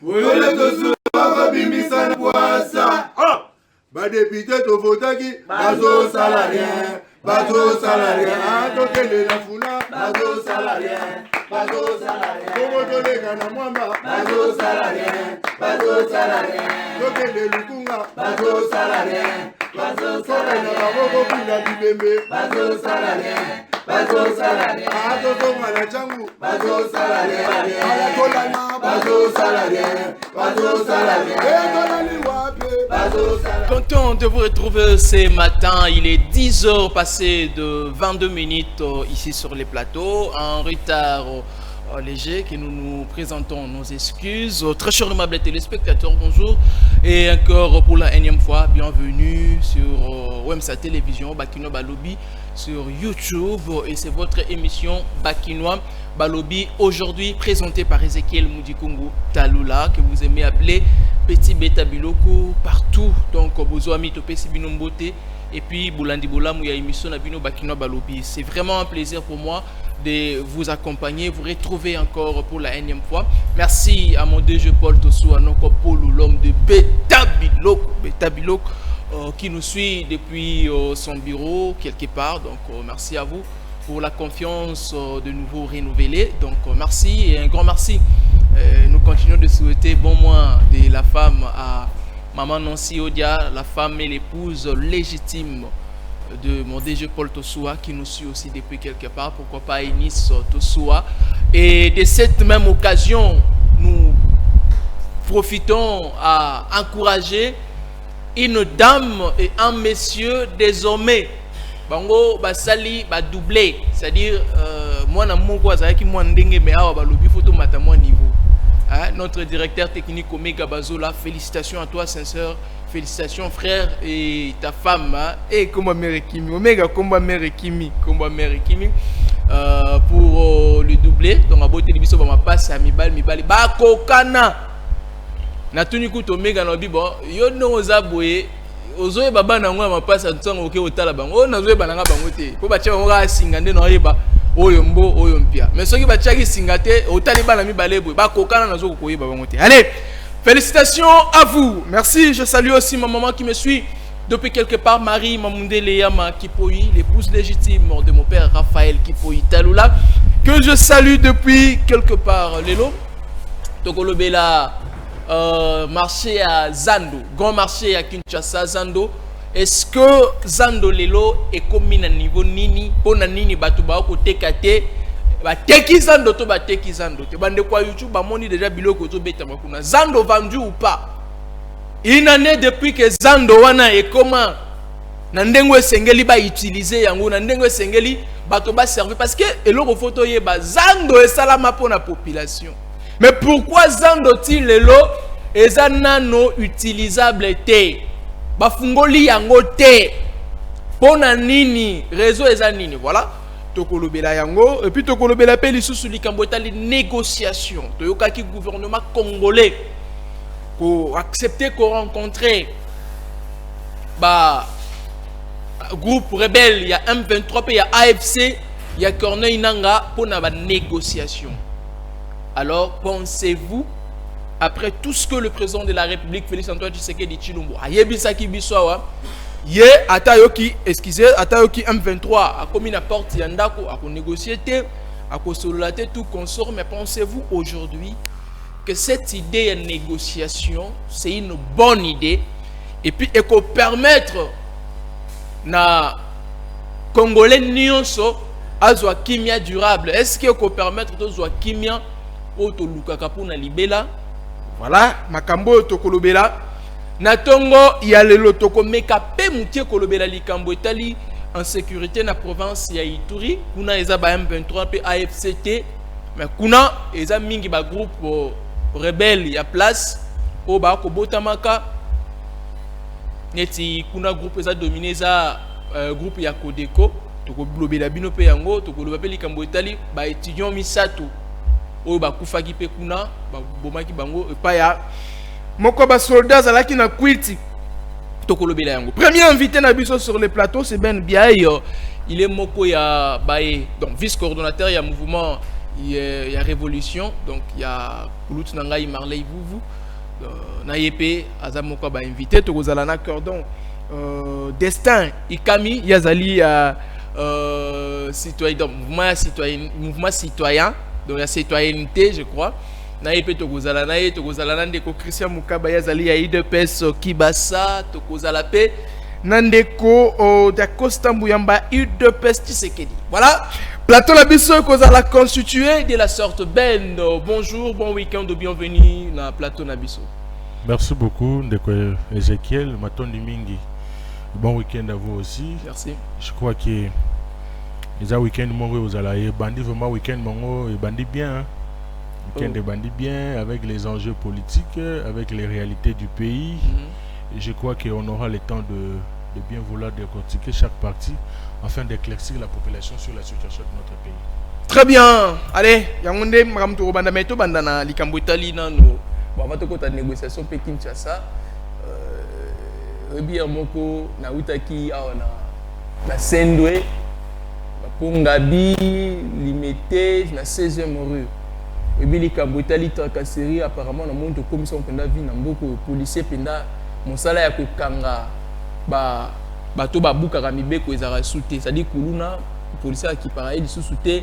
Wele tosuka bimisa na poasa. Ba député to votaki bazo salarien. Bazo salarien. Tokele la funa bazo salarien. Bazo salarien. Komo tolega na mwamba bazo salarien. Bazo salarien. Tokele lukunga bazo salarien. Bazo salarien. Na boko pila bibembe bazo salarien. Bazo salarien. Ato tonga na changu bazo salarien. Ala tolana bazo salarien. Bazo salarien. Tolani wape bazo salarien. Content de vous retrouver ce matin. Il est 10h passé de 22 minutes ici sur les plateaux. En retard léger que nous nous présentons nos excuses. Très chers aimables téléspectateurs, bonjour. Et encore pour la énième fois, bienvenue sur Wemsa Télévision, Bakinois Balobi, sur YouTube. Et c'est votre émission Bakinois Balobi, aujourd'hui présentée par Ezekiel Mudikungu Talula, que vous aimez appeler Petit Beta Biloko partout. Donc, Bozoami Topesi Binombote et puis Boulandi Bolam, il y a émission Nabino Bakinois Balobi. C'est vraiment un plaisir pour moi de vous accompagner, vous retrouver encore pour la énième fois. Merci à mon DG Paul Tossou, à Noko Polo, l'homme de Beta Biloko, qui nous suit depuis son bureau quelque part. Donc, merci à vous pour la confiance de nouveau renouvelée. Donc, merci et un grand merci. Nous continuons de souhaiter bon mois de la femme à Maman Nancy Odia, la femme et l'épouse légitime de mon DG Paul Tosoua, qui nous suit aussi depuis quelque part, pourquoi pas Enis Tosoua. Et de cette même occasion, nous profitons à encourager une dame et un monsieur désormais bango basali ba doublé, c'est-à-dire moi na moko azaki moi ndenge me awa balobi photo mata moi niveau. Notre directeur technique Omega Bazola, félicitations à toi sincère, félicitations frère et ta femme et comme mère Kimi Omega comme mère Kimi pour le doubler. Donc à beauté biso ba ma passe à mibali ba kokana na tuni kuto Omega no bibo yo no zaboye ozoye baba na ngwa ma passe ntsongo oke otala bango o nazoye bananga bango te po ba tia bango ga singa nde no yeba oyo mbo oyo mpia mais soki ba tiaki singa te otali bana mibale boye ba kokana nazo koyeba bango te. Allez, félicitations à vous. Merci, je salue aussi ma maman qui me suit depuis quelque part, Marie Mamunde Leyama Kipoyi, l'épouse légitime de mon père Raphaël Kipoyi Talula, que je salue depuis quelque part. Lelo Tokolobela marché à Zando, grand marché à Kinshasa Zando. Est-ce que Zando Lelo est comme un niveau nini pour nini batuba ko tekate ba teki Zando to ba teki Zando te bande kwa YouTube ba moni déjà biloko to beta makuna Zando vendu ou pas une année depuis que Zando wana est comment na ndengo sengeli ba utiliser yango na ndengo sengeli bato ba servir parce que eloko photo yeba Zando esalama pour la population. Mais pourquoi Zando ti lelo ezanano utilisable te bafungoli yango te pona nini réseau eza nini voilà tokolobela yango et puis tokolobela pe lisusu likambo etali négociation toyokaki gouvernement congolais ko accepter ko rencontrer ba groupe rebelle il y a M23 puis il y a AFC il y a Corneille Nanga pona ba négociation. Alors pensez-vous après tout ce que le président de la République Félix Antoine Tshisekedi Tshilombo a yebisaki bisoa ye atayoki excusez atayoki M23 a commis la porte yandako a négocier te a consolider tout consort. Mais pensez-vous aujourd'hui que cette idée de négociation c'est une bonne idée et puis et qu'on permettre na Congolais nyonso azwa kimia durable? Est-ce que qu'on permettre de zwa kimia auto lukaka pour na libela? Voilà, makambo tokolobela natongo ya lelo toko meka pe mutie kolobela likambo etali en sécurité na province ya Ituri kuna eza ba M23 pe AFCT mais kuna eza mingi ba groupe rebelle ya place o ba ko botamaka neti kuna groupe eza dominé eza groupe ya Kodeko toko lobela bino pe yango tokoloba pe likambo etali ba étudiant misato o ba kufaki pe kuna ba bomaki bango pa ya moko ba soldats alaki na kwiti tokolobela yango. Premier invité na biso sur le plateau c'est Ben Biaye, il est moko ya bae donc vice coordonnateur ya mouvement il y a révolution, donc il y a Koulout Nangaï Marley Vouvou, Nayepe Azamoko ba invité to kozalana cordon destin Ikami Yazali citoyen donc mouvement citoyen donc la citoyenneté je crois Nayepe to kozalana ndeko Christian Mukaba Yazali ya IDPS Kibasa to kozalape Nandeko da Costa Mbuyamba UDPS Tshisekedi. Voilà. Plateau la biso kozala constitué de la sorte Ben. Bonjour, bon week-end, bienvenue na plateau na biso. Merci beaucoup ndeko Ezekiel Matondi Mingi. Bon week-end à vous aussi. Merci. Je crois que les week-end mongo aux alaye bandi vraiment week-end mongo et bandi bien. Week-end de bandi bien avec les enjeux politiques, avec les réalités du pays. Et je crois qu'on aura le temps de bien vouloir décortiquer chaque partie afin d'éclaircir la population sur la situation de notre pays. Très bien. Allez, yangonde makamto banda meto banda na likambo itali nano. Bon, va to kota négociation pe Kinshasa. Bien moko na utaki aona na Sendwe ba Pongabi limité na 16e rue. Ebi likambo itali tracasserie apparemment na monde commission penda vi na mboko policier penda mosala ya kokanga bato babukaka mibeko ezaka sute c'est-à-dire kuluna policier qui pareil lisusu te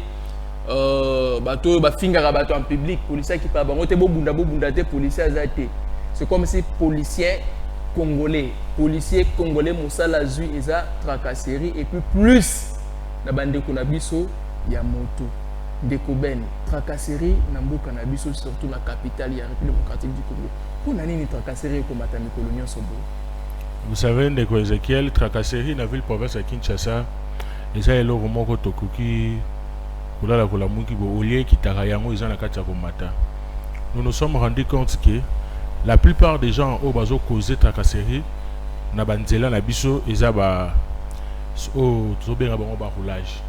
bato bafingaka bato en public policier qui parle bango te bobunda te policier azate c'est comme si policier congolais mosala zui eza tracasserie et puis plus na bandeko na biso ya moto ndeko Ben tracasserie na mboka na biso surtout na capitale ya République démocratique du Congo. Pour nani tracasserie comme atami colonial sobo. Vous savez, ndeko Ezekiel, tracasserie na ville province à Kinshasa, eza eloko moko tokoki kolala kolamuki bo olie kitaka yango eza na kati ya komata. Nous nous sommes rendus compte que la plupart des gens au bazo causer tracasserie na banzela na biso eza ba o tobenga bango ba roulage.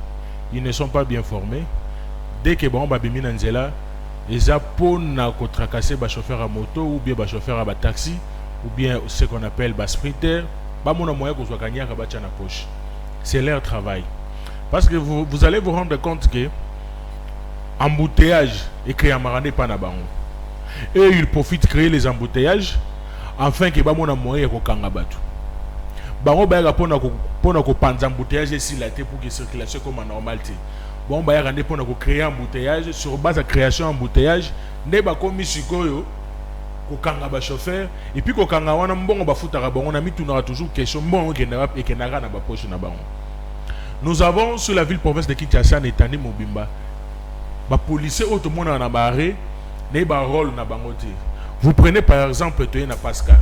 Ils ne sont pas bien formés. Dès que bango ba bimi na nzela, eza pona ko tracasser ba chauffeur à moto ou bien ba chauffeur à ba taxi. Ou bien ce qu'on appelle bas sprinter, c'est leur travail. Parce que vous allez vous rendre compte que embouteillage est créé en Marane pas na bango. Et ils profitent de créer les embouteillages afin que bamona moyen ko kanga batu. Bango ba pona ko panza embouteillage ici la pour que circulation comme en normalité. Bon ba rande pona ko créer embouteillage sur base de création embouteillage ne ba komi sikoyo kokanga ba chauffeur et puis kokanga wana mbongo ba futaka bango na mituna toujours question mbongo kenara na ba poche na bango. Nous avons sur la ville province de Kinshasa Netani Mobimba ba policier automona na barré ne ba rôle na bango te. Vous prenez par exemple Toye na Pascal.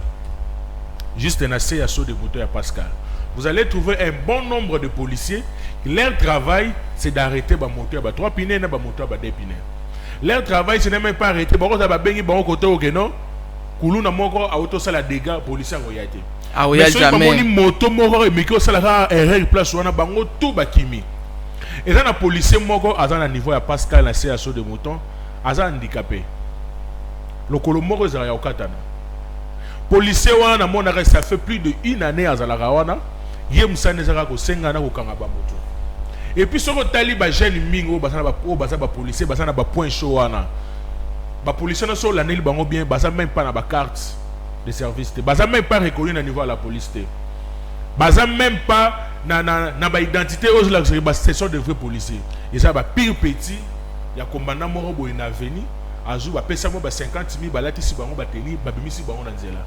Juste un assez assaut de moto à Pascal. Vous allez trouver un bon nombre de policiers. Leur travail c'est d'arrêter ba moto à 3 pinets na ba moto à 2 pinets. Leur travail ce n'est même pas arrêté. Bon ça va bengi bon côté au non. Kuluna moko auto sala dégâts policier royauté. Ah oui, jamais. Mais moto moko et miko sala erreur place wana bango tout bakimi. Et là na policier moko azana niveau ya Pascal na CSO de mouton, azana handicapé. Le kolomoko za ya okatana. Policier wana mona ça fait plus de 1 année azala wana, ye musane zaka ko senga na ko kanga ba moto. Et puis soko tali ba jeune mingo basana ba policier basana ba point chaud wana. Les policiers ne sont l'année bango bien, basa même pas na ba carte de service, basa même pas reconnu na niveau à la police, basa même pas na ba identité aux la ce sont de vrais policiers. Et ça ba pire petit, ya commandant moro bo ina veni, azu ba pesa mo ba 50 000 balati si bango ba tenir ba bimisi bango na nzela.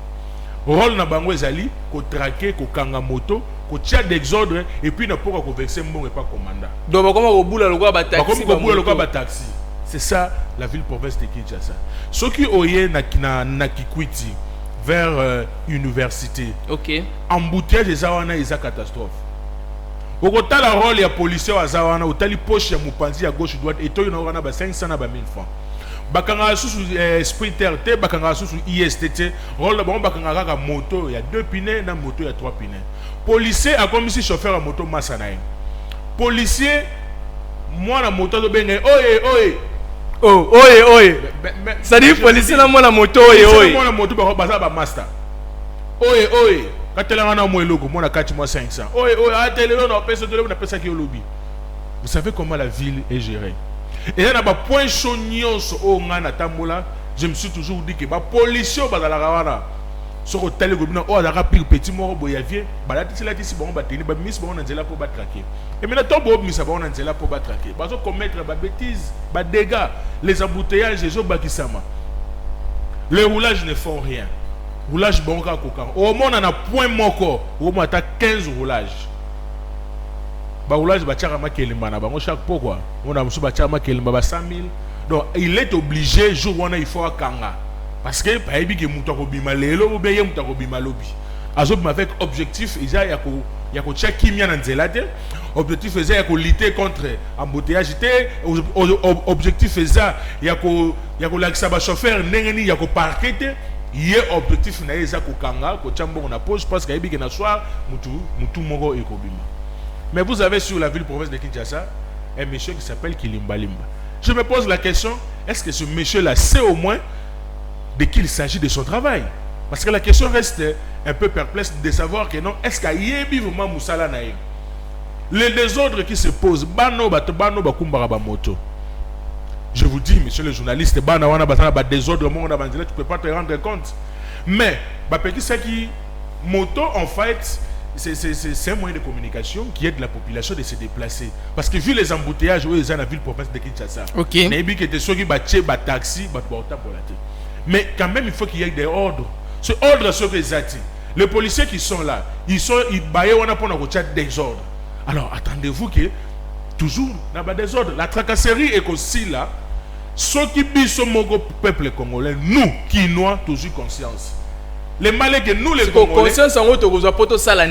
Rôle na bango ezali ko traquer ko kanga moto, ko tia d'exordre et puis na poko ko verser mbongo pas commandant. Donc comment ko bula lokwa ba taxi, ba bula lokwa ba taxi. C'est ça la ville province de Kinshasa. Ce qui oye na Kikwiti vers université. OK. Embouteillage des awana est une catastrophe. Au côté la rôle ya policier wa zawana otali poche ya mupanzi à gauche droite et toi na ba 500 na ba 1000 francs. Bakanga susu sprinter te bakanga susu ISTT rôle ba bakanga kaka moto ya 2 pinets na moto ya 3 pinets. Policier a comme si chauffeur à moto masanaï. Policier moi la moto de benga oye ça dit policier na moi la moto oye moi la moto ba ba master oye katela na mo eloko moi na kati moi 500 oye atele na pesa de na pesa ki lobby. Vous savez comment la ville est gérée. Et là, dans le point chognon, je me suis toujours dit que les policiers sont dans la ravana. Sur le tel gobelin, oh, la rapide petit mort, boyavier, bah c'est là, si bon, bah, t'es bah, miss, bon, on est là pour battre traquer. Et maintenant, bon, miss, bon, on est là pour battre traquer. Parce que commettre, bah, bêtises, bah, dégâts, les embouteillages, les autres, bah, qui s'ama. Les roulages ne font rien. Roulage, bon, coca. Au moins, on a point moko, au moins, t'as 15 roulages. Bah, roulage, bah, tcharama, kelimba, bah, on chaque pourquoi. On a un tcharama, kelimba, bah, 100 000. Donc, il est obligé, jour où il faut à Kanga. Parce que, par exemple, il y a un bimalo ou bien il y a un bimalobi. Avec objectif, il y a un tchèque qui vient dans objectif, il y a lutter contre l'embouteillage. Objectif, il y a un chauffeur, il y a un parquet. Il y a un objectif, il y a un pause parce qu'il y a un soir, tout le monde est bima. Mais vous avez sur la ville province de Kinshasa un monsieur qui s'appelle Kilimba Limba. Je me pose la question, est-ce que ce monsieur-là sait au moins de qui il s'agit de son travail? Parce que la question reste un peu perplexe de savoir que non, est-ce qu'il y a vraiment Moussala Naïm? Les désordres qui se posent, je vous dis, monsieur le journaliste, désordre, tu ne peux pas te rendre compte. Mais, moto, en fait, c'est un moyen de communication qui aide la population de se déplacer. Parce que vu les embouteillages, où ils sont dans la ville province de Kinshasa, taxi, mais quand même, il faut qu'il y ait des ordres. Ce ordre, c'est que les policiers qui sont là, ils baillent des ordres. Alors, attendez-vous que, toujours, il y a des ordres. La tracasserie est aussi là. Ceux qui sont mon peuple congolais, nous, qui nous avons toujours conscience. Les malais que nous, les Congolais. Conscience en haut, c'est ça la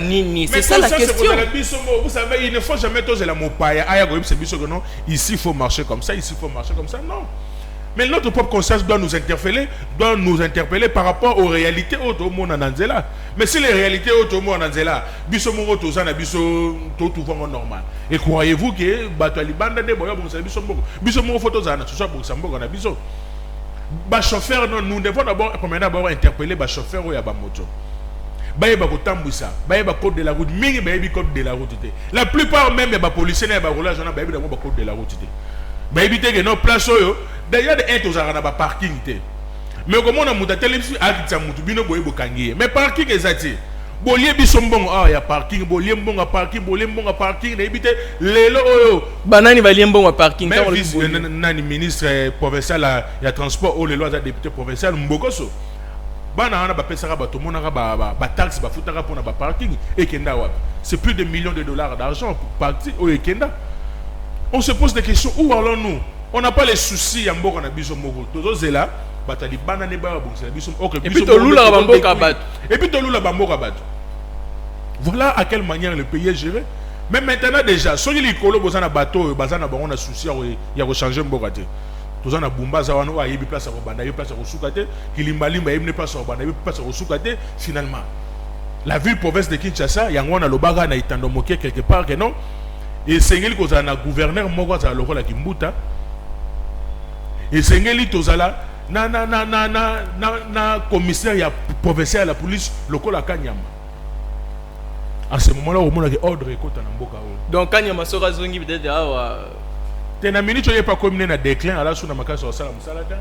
question. Vous savez, il ne faut jamais toser la mopaya. Ici, il faut marcher comme ça, ici, il faut marcher comme ça. Non. Mais notre propre conscience doit nous interpeller par rapport aux réalités au monde en Anzela. Mais si les réalités au monde en Anzela, tout va normal. Et croyez-vous que chauffeur, nous devons d'abord interpeller les chauffeurs ou moto. Code de la route, code de la route. La plupart même des policiers ne code de la route. Que nos places d'ailleurs des parking. Mais comment on a monté télévision mais parking est Bollier bisombon il y a parking, bollier bon à parking, éviter les banani valien bon à parking. Même ministre provincial il y a transport ou les lois député provincial Mbokoso. Bana na ba pesara ba to monaka ba taxe ba futaka pour na ba parking et kenda wa. C'est plus de millions de dollars d'argent pour partir au Kenda. On se pose des questions, où allons-nous? On n'a pas les soucis à Mboko na biso moko. Tozo zela batali banane ba bonsa biso OK. Et puis tolula ba mboka bat. Et puis tolula ba mboka bat. Voilà à quelle manière le pays est géré. Mais maintenant déjà, soki likolo bozana bateau, bazana ba on a souci ya ko changer mboka te. Tozana bumbaza wana wa yebi place ko banda, yebi place ko sukate, kilimbalimba yebi place ko banda, yebi place ko sukate finalement. La ville province de Kinshasa, yangwana lobaga na itando moké quelque part que non. Et sengeli ko zana gouverneur moko za lokola kimbuta. Et sengeli tozala na commissaire ya provincial à la police lokola Kanyama. À ce moment-là, au moment où ordre est côté Namboka. Donc Kanyama sera zongi peut-être ah. Tena minute il pas combiné na déclin à la sous na makasa sala musalata.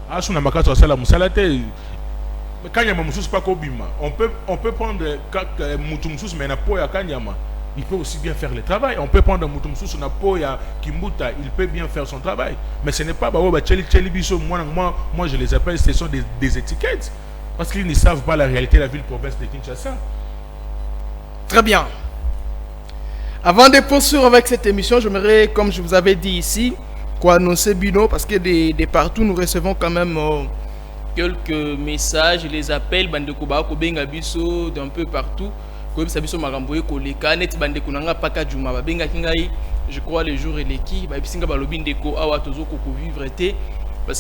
A sous na makasa sala musalata. Mais Kanyama mususu pas kobima. On peut prendre mutumsusu mais na po ya Kanyama. Il peut aussi bien faire le travail. On peut prendre Moutoumsou sur Napoya, Kimbuta, il peut bien faire son travail. Mais ce n'est pas moi je les appelle, ce sont des étiquettes. Parce qu'ils ne savent pas la réalité de la ville province de Kinshasa. Très bien. Avant de poursuivre avec cette émission, j'aimerais, comme je vous avais dit ici, annoncer Bino, parce que de partout nous recevons quand même quelques messages, les appels, Bandekuba, Kobenga Biso, d'un peu partout. Je crois les jours et les qui parce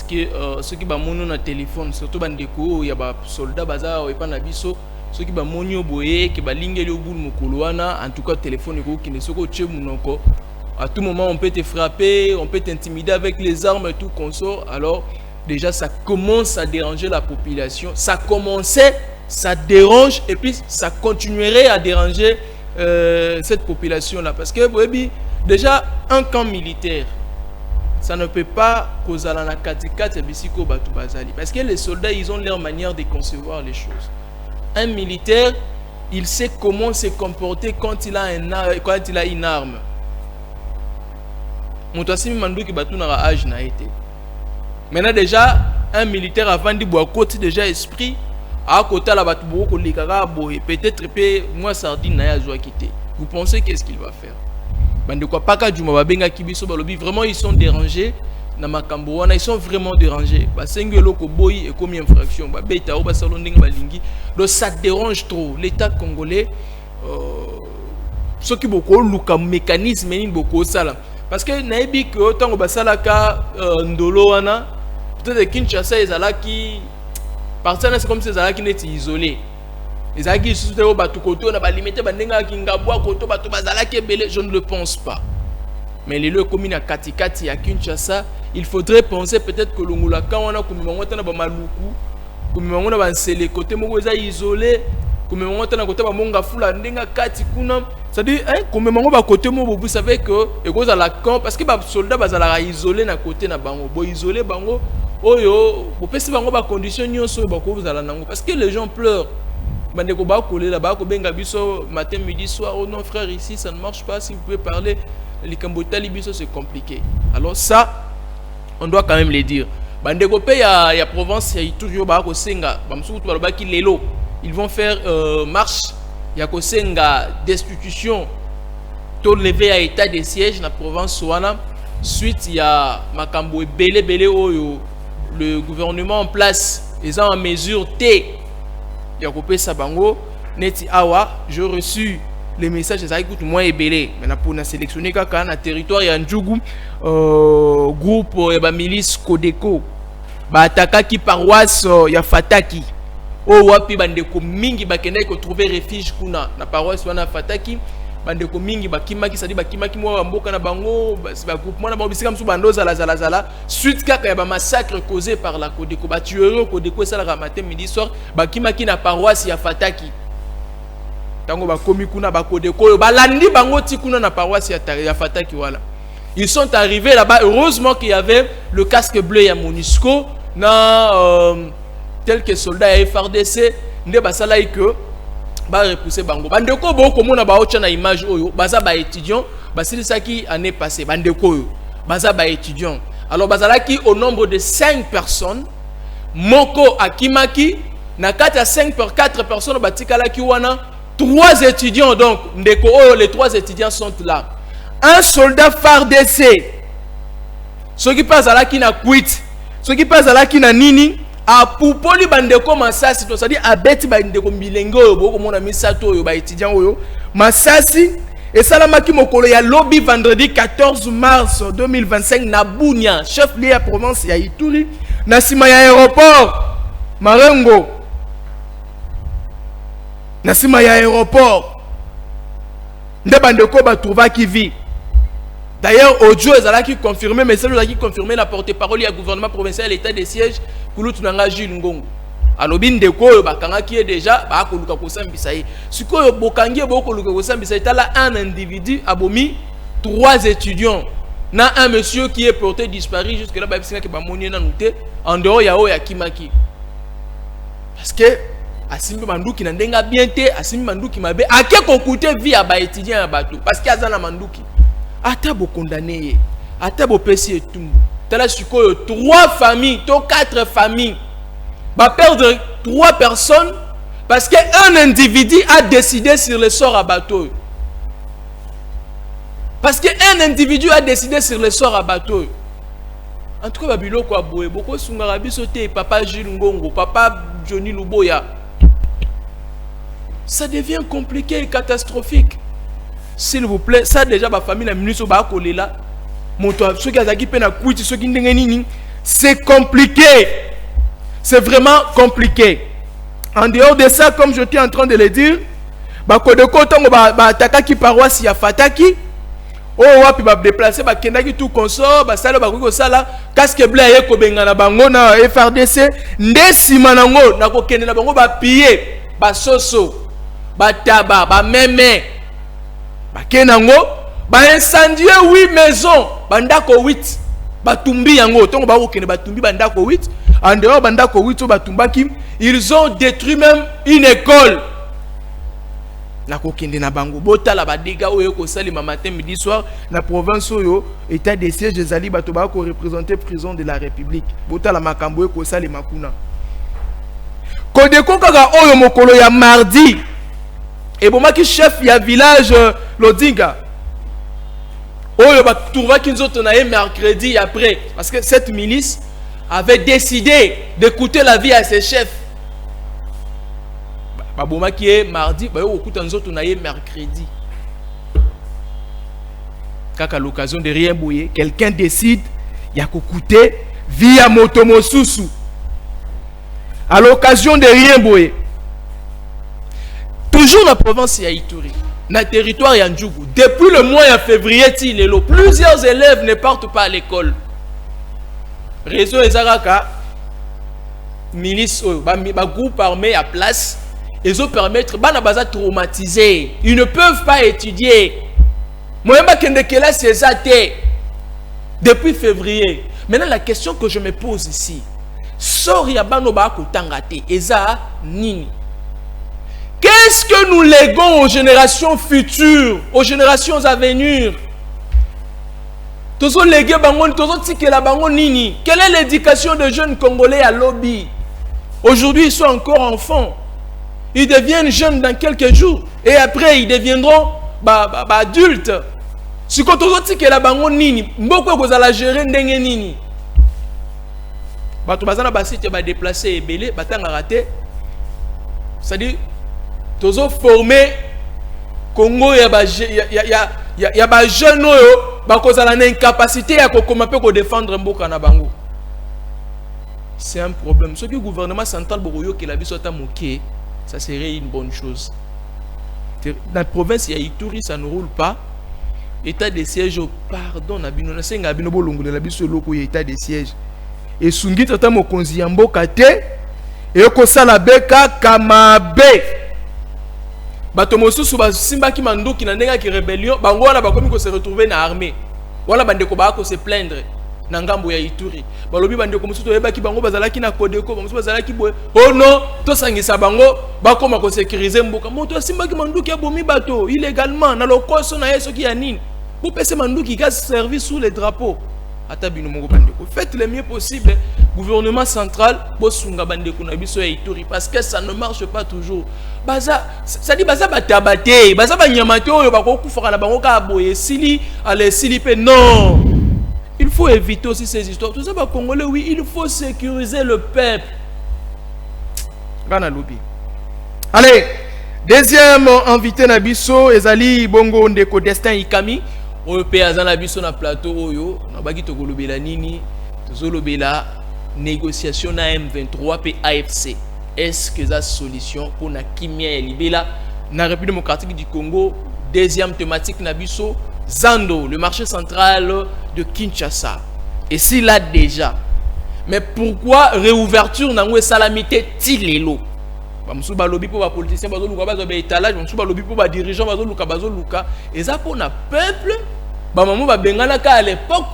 que ceux qui ont un téléphone surtout bandeko il y a soldats bazar et pas nabiso ceux qui ont monio boye qui ba lingeli au bout mukuluana en tout cas téléphone qui ne soko tche munoko à tout moment on peut te frapper, on peut t'intimider avec les armes et tout consort. Alors déjà ça commence à déranger la population, ça commençait, ça dérange et puis ça continuerait à déranger cette population là parce que déjà un camp militaire ça ne peut pas causer la katikati bisiko batu bazali. Parce que les soldats, ils ont leur manière de concevoir les choses. Un militaire, il sait comment se comporter quand il a une arme. Moutouassimi mandou qui batu nara âge na été. Maintenant déjà, un militaire avant de boire côté déjà esprit, à côté la batu boko likara boye, peut-être moi sardine na ya joie quitter. Vous pensez qu'est-ce qu'il va faire? Vraiment ils sont dérangés ils sont vraiment dérangés. Donc ça dérange trop l'État congolais. Ce qui beaucoup le mécanisme beaucoup ça parce que naïbi que autant basalaka ndolo wana peut-être Kinshasa ezalaki partant c'est comme si ezalaki net isolé. Les aguilles sous le bas tout côté, on a limité bandenga kingabwa koto bato bazala kebele, je ne le pense pas. Mais les lieux communes à Katikati à Kinshasa, il faudrait penser peut-être que l'ongula quand on a comme on a ba maluku, comme on a ba nsele côté moko za isolé, comme on a côté ba monga fula ndenga kati kuna, c'est-à-dire comme on ba côté moko vous savez que et cause à la camp parce que ba soldat bazala isolé na côté na bango, bo isolé bango oyo, bo pesi bango ba condition nyonso ba ko vous ala nango parce que les gens pleurent. Bandeko ba coller là-bas ko benga biso matin midi soir oh non frère ici ça ne marche pas si vous pouvez parler les Cambotali biso c'est compliqué. Alors ça on doit quand même les dire. Bandeko pe ya Provence ya toujours ba ko senga bamsuku ba ki lelo ils vont faire marche ya ko senga destitution to lever à état de siège na Provence wana suite ya makambo belé oyo le gouvernement en place ils ont en mesure T Yakopé Sabango, Neti Awa, j'ai reçu les messages de Zaïkout, moi et Belé. Maintenant, pour nous sélectionner, quand on a territoire, il y a un groupe, milice Kodeko, Ataka qui paroisse, il y a Fataki. Oh, wapi, bandeko mingi, bakenda, qui trouver refuge, kuna, na paroisse, wana Fataki. Bandeko mingi, bakimaki, ça dit bakimaki, moi, mboka na bango, groupement na bango, bisika msou bando, zala. Suite kaka, y a massacre causé par la Kodeko. Tueur, Kodeko, ça la matin, midi, soir, bakimaki na paroisse, ya Fataki. Tango bakomi kuna Kodeko, balandi bango ti kuna na paroisse, ya Fataki, voilà. Ils sont arrivés là-bas, heureusement qu'il y avait le casque bleu ya Monusco, tel que soldat ya FRDC, nde basala que ba repousser bango bandeko boko mona ba ocha na image oyo baza ba étudiant basili saki année passée bandeko oyo baza ba étudiant alors bazalaki au nombre de 5 personnes moko akimaki na kati ya 4 personnes batikalaki wana 3 étudiants donc ndeko oyo les 3 étudiants sont là un soldat FARDC ceux qui passent à la na quit ceux qui passent à la na nini a pupoli bandeko masasi to c'est-à-dire abeti bandeko milenge oyo boko mona misato oyo ba étudiant oyo masasi et salamaki mokolo ya lobby vendredi 14 mars 2025 na Bunia chef lieu ya province ya Ituri na sima ya aéroport Marengo na sima ya aéroport nde bandeko ba trouvaki vie. D'ailleurs, audio ezalaki confirmé, mais celle qui confirmé la porte-parole du gouvernement provincial l'état de siège Kulutu nanga Jules Ngongo. Alobi ndeko bakanga qui est déjà ba ko luka ko sambisa ye. Sikoyo bokangi boko luka ko sambisa tala un individu abomi 3 étudiants. Na un monsieur qui est porté disparu jusque là ba bisinga ke ba moni na nuté en dehors ya o ya Kimaki. Parce que asimbi manduki na ndenga bien te asimbi manduki mabe ake ko coûter vie à ba étudiant ya bato parce que azana manduki. Ata bo condamné, ata bo pesi et tout. Tala sikoyo 3 familles, 4 familles. Va perdre 3 personnes parce qu'un individu a décidé sur le sort à bateau. Parce qu'un individu a décidé sur le sort à bateau. En tout cas, babilo kwa boye, boko sungarabi sote papa Jules Ngongo, papa Johnny Luboya. Ça devient compliqué et catastrophique. S'il vous plaît, ça déjà ma famille la minute ba collé là. Ceux qui azaki pena kuiti ceux qui ndengenini, c'est compliqué. C'est vraiment compliqué. En dehors de ça, comme je suis en train de le dire, ba kodeko tongo ba attaquer paroisse ya Fataki. Oh wapi ba déplacer ba kendaki tout consort, ba sala ba ko sala casque bleu ye ko benga na bango na FRDC, ndesima nango na ko kende na bango ba piller, ba soso, ba taba, ba meme. Bakenango ba incendier 8 maisons bandako 8 batumbi yango tongo ba okene batumbi bandako 8 en dehors bandako 8 batumbaki ils ont détruit même une école na kokende na bango botala ba dégâts oyo ko salima matin midi soir na province oyo état de siège ezali bato ba ko représenter prison de la République botala makambo oyo ko salima kuna kodeko kaka oyo mokolo ya mardi et bomaki chef ya village Lodinga oyo ba trouva kinzoto na ye mercredi après parce que cette milice avait décidé d'écouter la vie à ses chefs. Babomaki est mardi, ba yo okuta nzoto na ye mercredi. Kaka l'occasion de rien bouiller, quelqu'un décide ya kokuter via moto mosusu. À l'occasion de rien bouiller. Toujours la province ya Ituri, na territoire ya Ndjougou. Depuis le mois de février, plusieurs élèves ne partent pas à l'école. Réseau ezaraka milice ba groupe armé à place. Ils ont permettre bana baza traumatisés. Ils ne peuvent pas étudier. Moi kende kela c'est depuis février. Maintenant la question que je me pose ici, sori ya bano ba ko tangate eza nini? Qu'est-ce que nous léguons aux générations futures, aux générations à venir? Tozo légué bango, tozo tikela bango nini? Quelle est l'éducation des jeunes Congolais à lobby? Aujourd'hui, ils sont encore enfants. Ils deviennent jeunes dans quelques jours. Et après, ils deviendront adultes. Si quand tozo tikela bango nini, mboko kozala gérer ndenge nini? Bato bazana basite ba déplacer ebele, batanga raté. C'est-à-dire tozo former Congo ya ba jeune oyo ba kozala na incapacité ya kokoma pe ko défendre mboka na bango. C'est un problème. Ce que le gouvernement central boroyo que la biso ta moké, ça serait une bonne chose. Dans la province il y a Ituri, ça ne roule pas. État de siège pardon na bino na senga bino bolongola la biso loko état de siège. Et sungi tata mokonzi ya mboka te et ko sala beka kamabe. Bato mosusu ba simbaki manduki na ndenga ki rébellion bango wana bakomi ko se retrouver na armée wala bandeko ba ko se plaindre na ngambo ya Ituri balobi bandeko mosusu yebaki bango bazalaki na kodeko mosusu bazalaki boye oh non to sangisa bango bakoma ko sécuriser mboka moto simbaki manduki ya bomi bato illégalement na lokoso na yeso ki ya nini pour pese manduki ka servir sous les drapeaux ata bino mongo bandeko faites le mieux possible gouvernement central bosunga bandeko na biso ya Ituri parce que ça ne marche pas toujours. Baza ça dit baza batabate baza banyamate oyo bakokufaka na bango ka boye sili ale sili pe non. Il faut éviter aussi ces histoires. Tout ça va congolais oui, il faut sécuriser le peuple. Gana lobi. Allez, deuxième invité na biso ezali bongo ndeko Destin Ikami oyo pe azana biso na plateau oyo na baki to kolobela nini tozolobela négociation na M23 pe AFC. Est-ce que ça solution pour na kimia ya libela na République démocratique du Congo? Deuxième thématique na biso Zando, le marché central de Kinshasa. Et c'est là déjà. Mais pourquoi réouverture na ngwe salamité tilelo? Ba musu ba lobby pour ba politicien ba zoluka ba zo ba étalage, musu ba lobby pour ba dirigeant ba zoluka et ça pour na peuple ba maman ba bengana ka à l'époque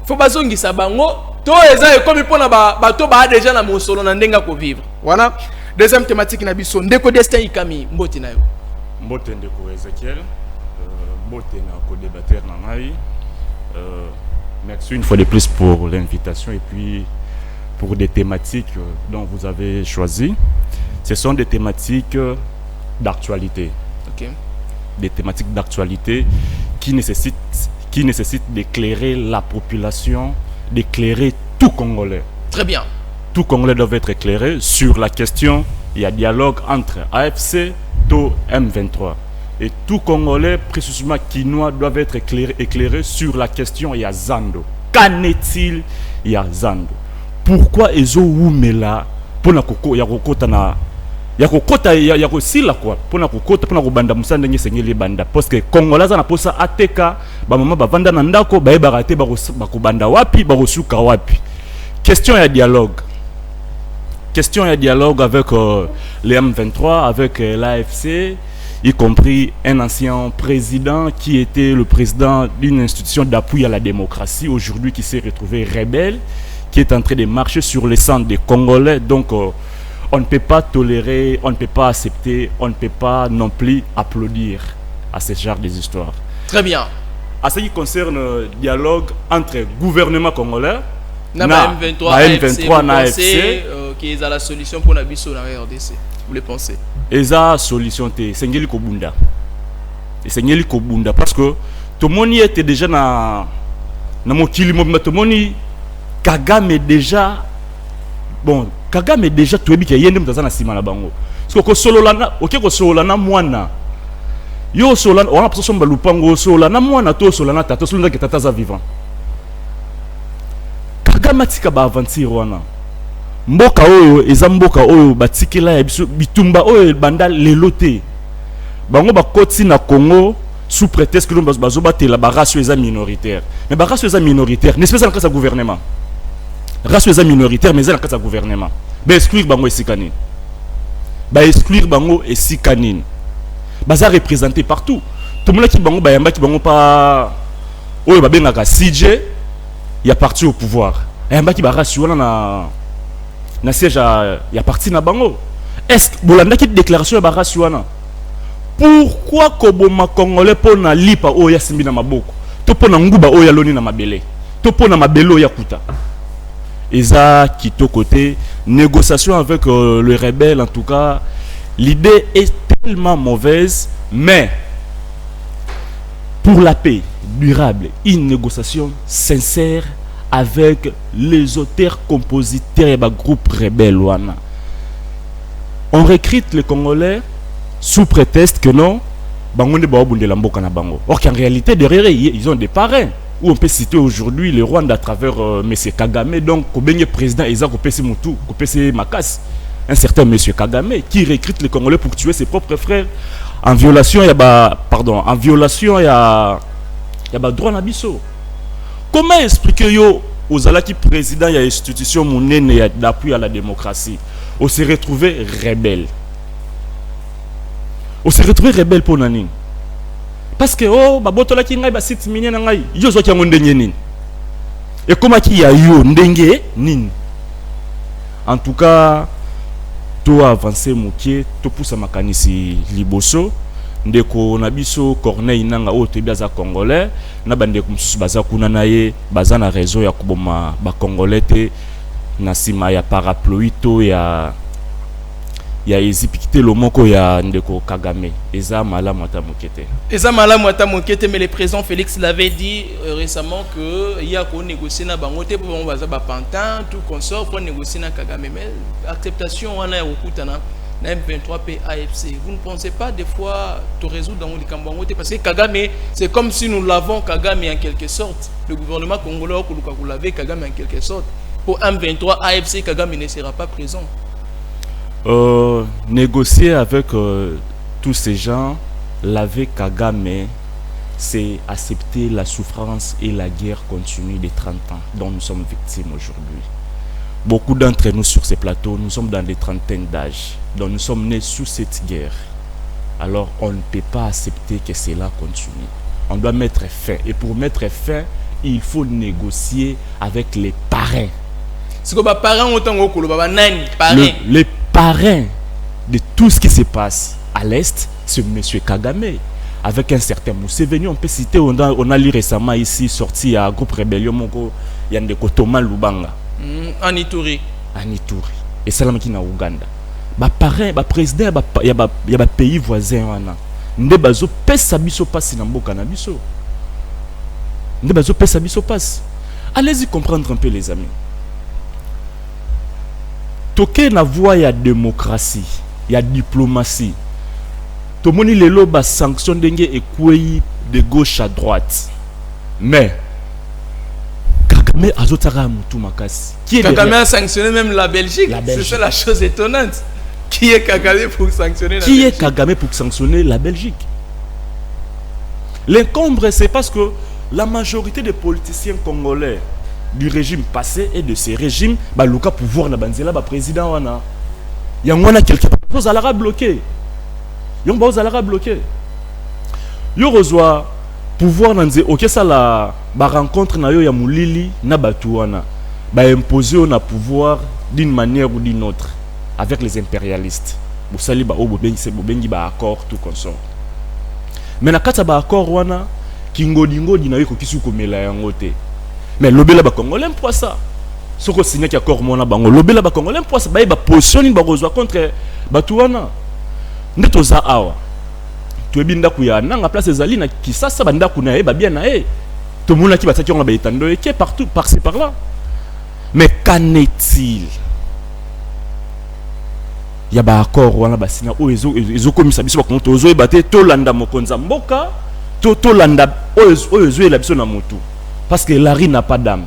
faut ba zongisa bango to eza comme pour na ba to ba déjà na mosolo na ndenga ko vivre. Voilà. Deuxième thématique na biso ndeko Destin Ikami mbote na yo. Mbote ndeko Ezekiel. Mbote na co-débatteur na ngai. Merci une fois de plus pour l'invitation et puis pour des thématiques dont vous avez choisi. Ce sont des thématiques d'actualité. Okay. Des thématiques d'actualité qui nécessitent d'éclairer la population, d'éclairer tout Congolais. Très bien. Tout Congolais doit être éclairé sur la question. Il y a dialogue entre AFC et M23. Et tout Congolais, précisément Kinois, doivent être éclairés sur la question Yazando. Qu'en est-il Yazando? Pourquoi Ezo Oumela pour na koko ya kokota na ya kokota ya kosila quoi pour na kokota pour na kobanda musanda ngi sengeli banda parce que Congolais na posa ateka ba mama ba vanda na ndako ba ebarate ba kobanda wapi ba kosuka wapi. Question ya dialogue. Question ya dialogue avec les M23 avec l'AFC. y compris un ancien président qui était le président d'une institution d'appui à la démocratie, aujourd'hui qui s'est retrouvé rebelle, qui est en train de marcher sur les sangs des Congolais. Donc, on ne peut pas tolérer, on ne peut pas accepter, on ne peut pas non plus applaudir à ce genre d'histoires. Très bien. À ce qui concerne le dialogue entre gouvernement congolais, M23 na AFC, qui est la solution pour la biso na RDC. Vous le pensez? Et ça solution te sengeli kobunda. Et sengeli kobunda parce que tout le monde était déjà na mokili mobimba, tout le monde Kagame déjà bon Kagame déjà tout ebi ki yende mutaza na sima na bango. Parce que ko sololana, OK ko sololana mwana. Yo solana on a pas somba lupango solana mwana to solana tata solana ke tata za vivant. Kagame tika ba aventure wana. Mboka oyo eza mboka oyo batikela ya biso bitumba oyo banda lelote. Bango bakoti na Congo sous prétexte que nous bazo batela ba race eza minoritaire. Mais ba race eza minoritaire, n'est-ce pas dans le gouvernement. Race eza minoritaire mais eza dans le gouvernement. Ba exclure bango esikani. Ba exclure bango esikani. Baza représenté partout. Tout le monde qui bango bayamba qui bango pas oyo ba bengaka CJ, il y a parti au pouvoir. Yamba qui ba race wana na siège ya parti na bango. Est-ce que bolanda qui déclaration ba race wana? Pourquoi koboma congolais pona lipa oya simbi na maboko? To pona nguba oya loni na mabele. To pona mabelo ya kuta. Eza kito côté négociation avec le rebelle, en tout cas l'idée est tellement mauvaise, mais pour la paix durable, une négociation sincère avec les auteurs, compositeurs et groupe rebelle. On recrute les Congolais sous prétexte que non, or qu'en réalité derrière ils ont des parrains. Où on peut citer aujourd'hui le Rwanda à travers M. Kagame, donc le président Isaac Moutou, Makas, un certain M. Kagame qui recrute les Congolais pour tuer ses propres frères en violation il y a droit nabiso. Comment expliquer aux alaki président il y a institution monnaie d'appui à la démocratie, on s'est retrouvé rebelle. On s'est retrouvé rebelle pour nani? Parce que baboto la ki ngai ba site minier na ngai yo zo kya ndenye nini. Et comment qui y a yo ndenge nini? En tout cas, to avancer mokie, to poussa makanisi liboso. Ndeko na biso Corneille nanga o te biaza congolais na bandeko mususu baza kuna na ye baza na réseau ya kuboma ba congolais te na sima ya parapluito ya ezipikite lo moko ya ndeko Kagame. Eza malamu ata mokete. Eza malamu ata mokete, mais le président Félix l'avait dit récemment que il y a qu'on négocier na bango te pour baza ba pantin tout consort pour négocier na Kagame, mais acceptation wana ya okutana na M23 P AFC. Vous ne pensez pas des fois te résoudre dans le Kambangote parce que Kagame, c'est comme si nous l'avons Kagame en quelque sorte. Le gouvernement congolais vous l'avez Kagame en quelque sorte. Pour M23 AFC, Kagame ne sera pas présent. Négocier avec tous ces gens, laver Kagame, c'est accepter la souffrance et la guerre continue des 30 ans dont nous sommes victimes aujourd'hui. Beaucoup d'entre nous sur ces plateaux, nous sommes dans des trentaines d'âge. Donc nous sommes nés sous cette guerre. Alors on ne peut pas accepter que cela continue. On doit mettre fin. Et pour mettre fin, il faut négocier avec les parrains. C'est comme les parrains les parrains de tout ce qui se passe à l'Est, c'est M. Kagame. Avec un certain Museveni, on peut citer, on a lu récemment ici, sorti à groupe Rébellion, il y a des Thomas Lubanga. Anituri. Et Salam qui na Ouganda. Ba parrain, ba président, il y a pays voisins wana. Nde bazo pesa biso passe na mboka na biso. Nde bazo pesa biso passe. Allez-y comprendre un peu les amis. Toke na voie ya démocratie, ya diplomatie. Tomoni lelo ba sanction denge ekweyi de gauche à droite. Mais Kagame azotara mutu makasi. Kagame a sanctionné même la Belgique. C'est ça la chose étonnante. Qui est Kagame pour sanctionner la Belgique? Qui est Kagame pour sanctionner la Belgique? L'incombre, c'est parce que la majorité des politiciens congolais du régime passé et de ces régimes, bah le cas pouvoir na banzela ba président wana. Yangwana quelque chose à la bloqué. Yon ba ozalaka bloqué. Yo reçoit pouvoir nanze OK ça la ba rencontre na yo ya mulili na batu wana. Ba imposer na pouvoir d'une manière ou d'une autre avec les impérialistes. Bo sali ba obo bengi ba accord tout consort. Mais na kata ba accord wana ngodi na yo ko kisu komela yango te. Mais lobela ba congolais pour ça. Soko signé ki accord mona bango lobela ba congolais pour ça ba position ba reçoit contre batu wana. Ndetoza awa. Tuebi ndaku ya nanga place ezali na kisasa bandaku na ye ba bien na ye. Tout le monde qui va s'attirer on ba etando et qui est partout par-ci par-là. Mais qu'en est-il? Il y a ba accord wana ba signa o ezo komisa biso ba konto ozo ebate to landa mokonza mboka to landa ozo la biso na motu parce que Larry n'a pas d'âme.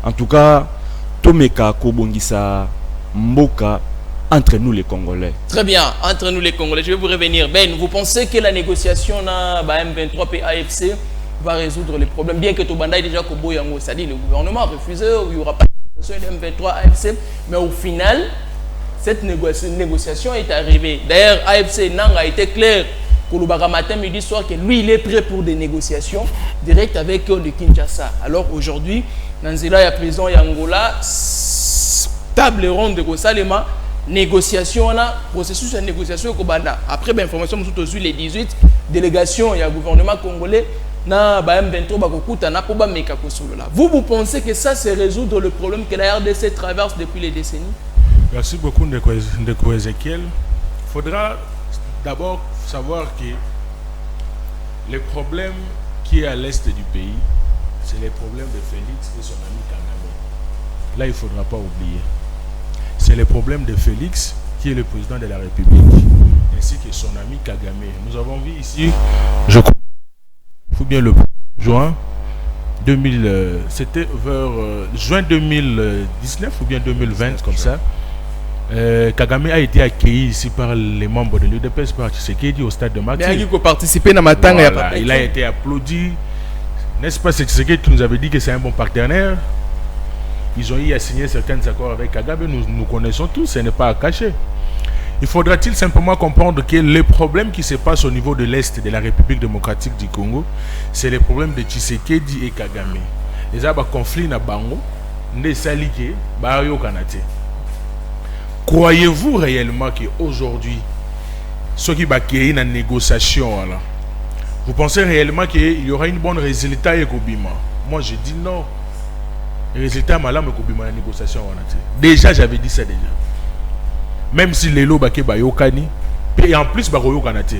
En tout cas, tomeka kobongisa mboka entre nous les Congolais. Très bien, entre nous les Congolais. Je vais vous revenir. Ben, vous pensez que la négociation na M23 et AFC va résoudre les problèmes, bien que Tobanda ait déjà Kobo Yango, c'est-à-dire le gouvernement a refusé, il n'y aura pas de négociation de M23 AFC, mais au final, cette négociation est arrivée. D'ailleurs, AFC Nang a été clair pour le matin, midi, soir, que lui, il est prêt pour des négociations directes avec le Kinshasa. Alors aujourd'hui, dans la prison Yangola, table ronde de Rosalema, négociation, processus de négociation au Banda. Après, information, nous avons les 18 délégations, il y a le gouvernement congolais, na M23 bakokuta na poba meka kosolola. Vous pensez que ça c'est résoudre le problème que la RDC traverse depuis les décennies? Merci beaucoup Ndeko Ezekiel. Il faudra d'abord savoir que le problème qui est à l'est du pays, c'est les problèmes de Félix et son ami Kagame. Là, il ne faudra pas oublier. C'est le problème de Félix, qui est le président de la République, ainsi que son ami Kagame. Nous avons vu ici, je crois, il faut bien le juin 2000, c'était vers juin 2019 ou bien 2020, comme ça. Kagame a été accueilli ici par les membres de l'UDPS, par Tshisekedi au stade de Matin. Voilà, il a été applaudi. N'est-ce pas, c'est Tshisekedi qui nous avait dit que c'est un bon partenaire. Ils ont eu à signer certains accords avec Kagame, nous connaissons tous, ce n'est pas à cacher. Il faudra-t-il simplement comprendre que les problèmes qui se passent au niveau de l'Est de la République démocratique du Congo, c'est les problèmes de Tshisekedi et Kagame. Les conflits na bango, ne salike, bayo kanate. Croyez-vous réellement qu'aujourd'hui, ceux qui va créer une négociation, alors, vous pensez réellement qu'il y aura une bonne résultat et Kobima? Moi je dis non. Le résultat malam et Kobima la négociation. Déjà j'avais dit ça déjà. Même si les lots baké bayokani, et en plus baroyo kanate.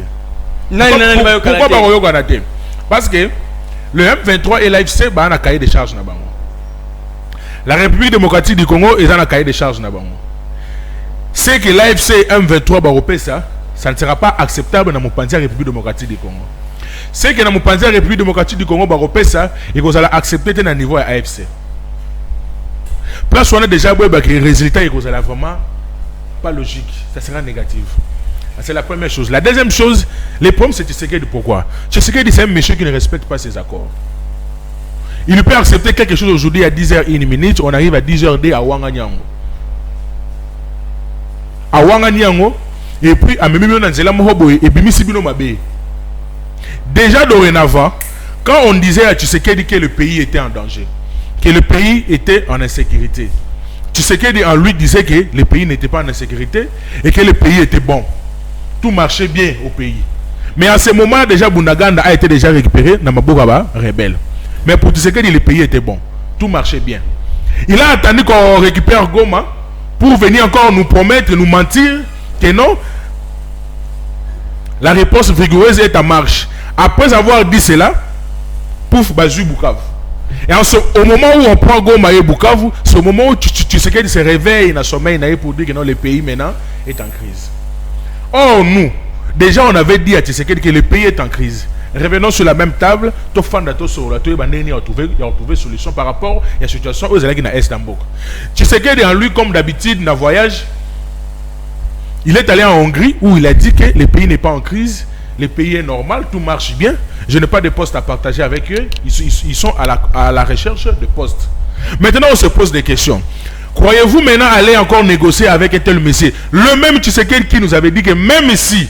Pourquoi baroyo kanate? Parce que le M23 et l'AFC ba na cahier de charges na bango. La République démocratique du Congo est dans un cahier de charges na bango. C'est que l'AFC et M23 baropé ça ne sera pas acceptable dans mon panzi République démocratique du Congo. C'est que dans mon panzi République démocratique du Congo baropé ça et qu'on allait accepter dans le niveau AFC. Parce qu'on a déjà vu que les résultats et qu'on allait vraiment pas logique, ça sera négatif. C'est la première chose. La deuxième chose, les problèmes c'est Tshisekedi. Pourquoi? Tshisekedi c'est un monsieur qui ne respecte pas ses accords. Il ne peut accepter quelque chose aujourd'hui à 10h01, on arrive à 10h02 à Ouanganyango. À Ouanganyango, et puis à Memimio Nanzela Mohoboye, et puis Sibino Mabe. Déjà dorénavant, quand on disait à Tshisekedi que le pays était en danger, que le pays était en insécurité, Tshisekedi en lui disait que le pays n'était pas en insécurité et que le pays était bon. Tout marchait bien au pays. Mais à ce moment, déjà, Bunaganda a été déjà récupéré dans Mabogaba, rebelle. Mais pour Tshisekedi, le pays était bon. Tout marchait bien. Il a attendu qu'on récupère Goma pour venir encore nous promettre, nous mentir que non. La réponse vigoureuse est en marche. Après avoir dit cela, pouf, Bazu Bukavu. Et au moment où on prend Goma et Bukavu, c'est au moment où Tshisekedi se réveille dans le sommeil pour dire que non, le pays maintenant est en crise. Or, nous, déjà on avait dit à Tshisekedi que le pays est en crise. Revenons sur la même table, il y a trouvé solution par rapport à la situation aux élèves qui sont à Estambouk. Tshisekedi en lui, comme d'habitude, dans le voyage, il est allé en Hongrie où il a dit que le pays n'est pas en crise, le pays est normal, tout marche bien. Je n'ai pas de poste à partager avec eux. Ils sont à la recherche de postes. Maintenant, on se pose des questions. Croyez-vous maintenant aller encore négocier avec un tel monsieur? Le même Tshisekedi qui nous avait dit que même ici,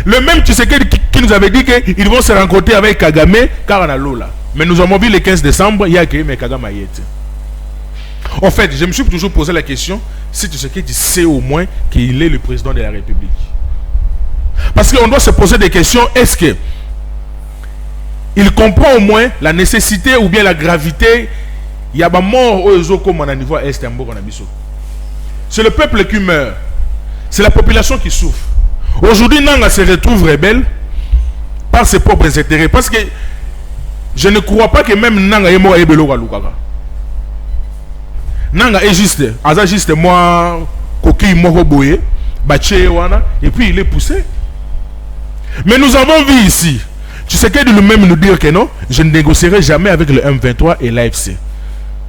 le même Tshisekedi qui nous avait dit qu'ils vont se rencontrer avec Kagame car on a l'eau là. Mais nous avons vu le 15 décembre, il y a que Kagame a été. En fait, je me suis toujours posé la question si Tshisekedi sait au moins qu'il est le président de la République. Parce qu'on doit se poser des questions. Est-ce que il comprend au moins la nécessité ou bien la gravité? Il y a des morts au comme on a niveau est. C'est le peuple qui meurt. C'est la population qui souffre. Aujourd'hui, Nanga se retrouve rebelle par ses propres intérêts. Parce que je ne crois pas que même Nanga est mort à Ebelo Lukaka. Nanga est juste, juste moi, Koki Moroboye, Baché Wana, et puis il est poussé. Mais nous avons vu ici, tu sais qu'il de lui-même nous dire que non, je ne négocierai jamais avec le M23 et l'AFC.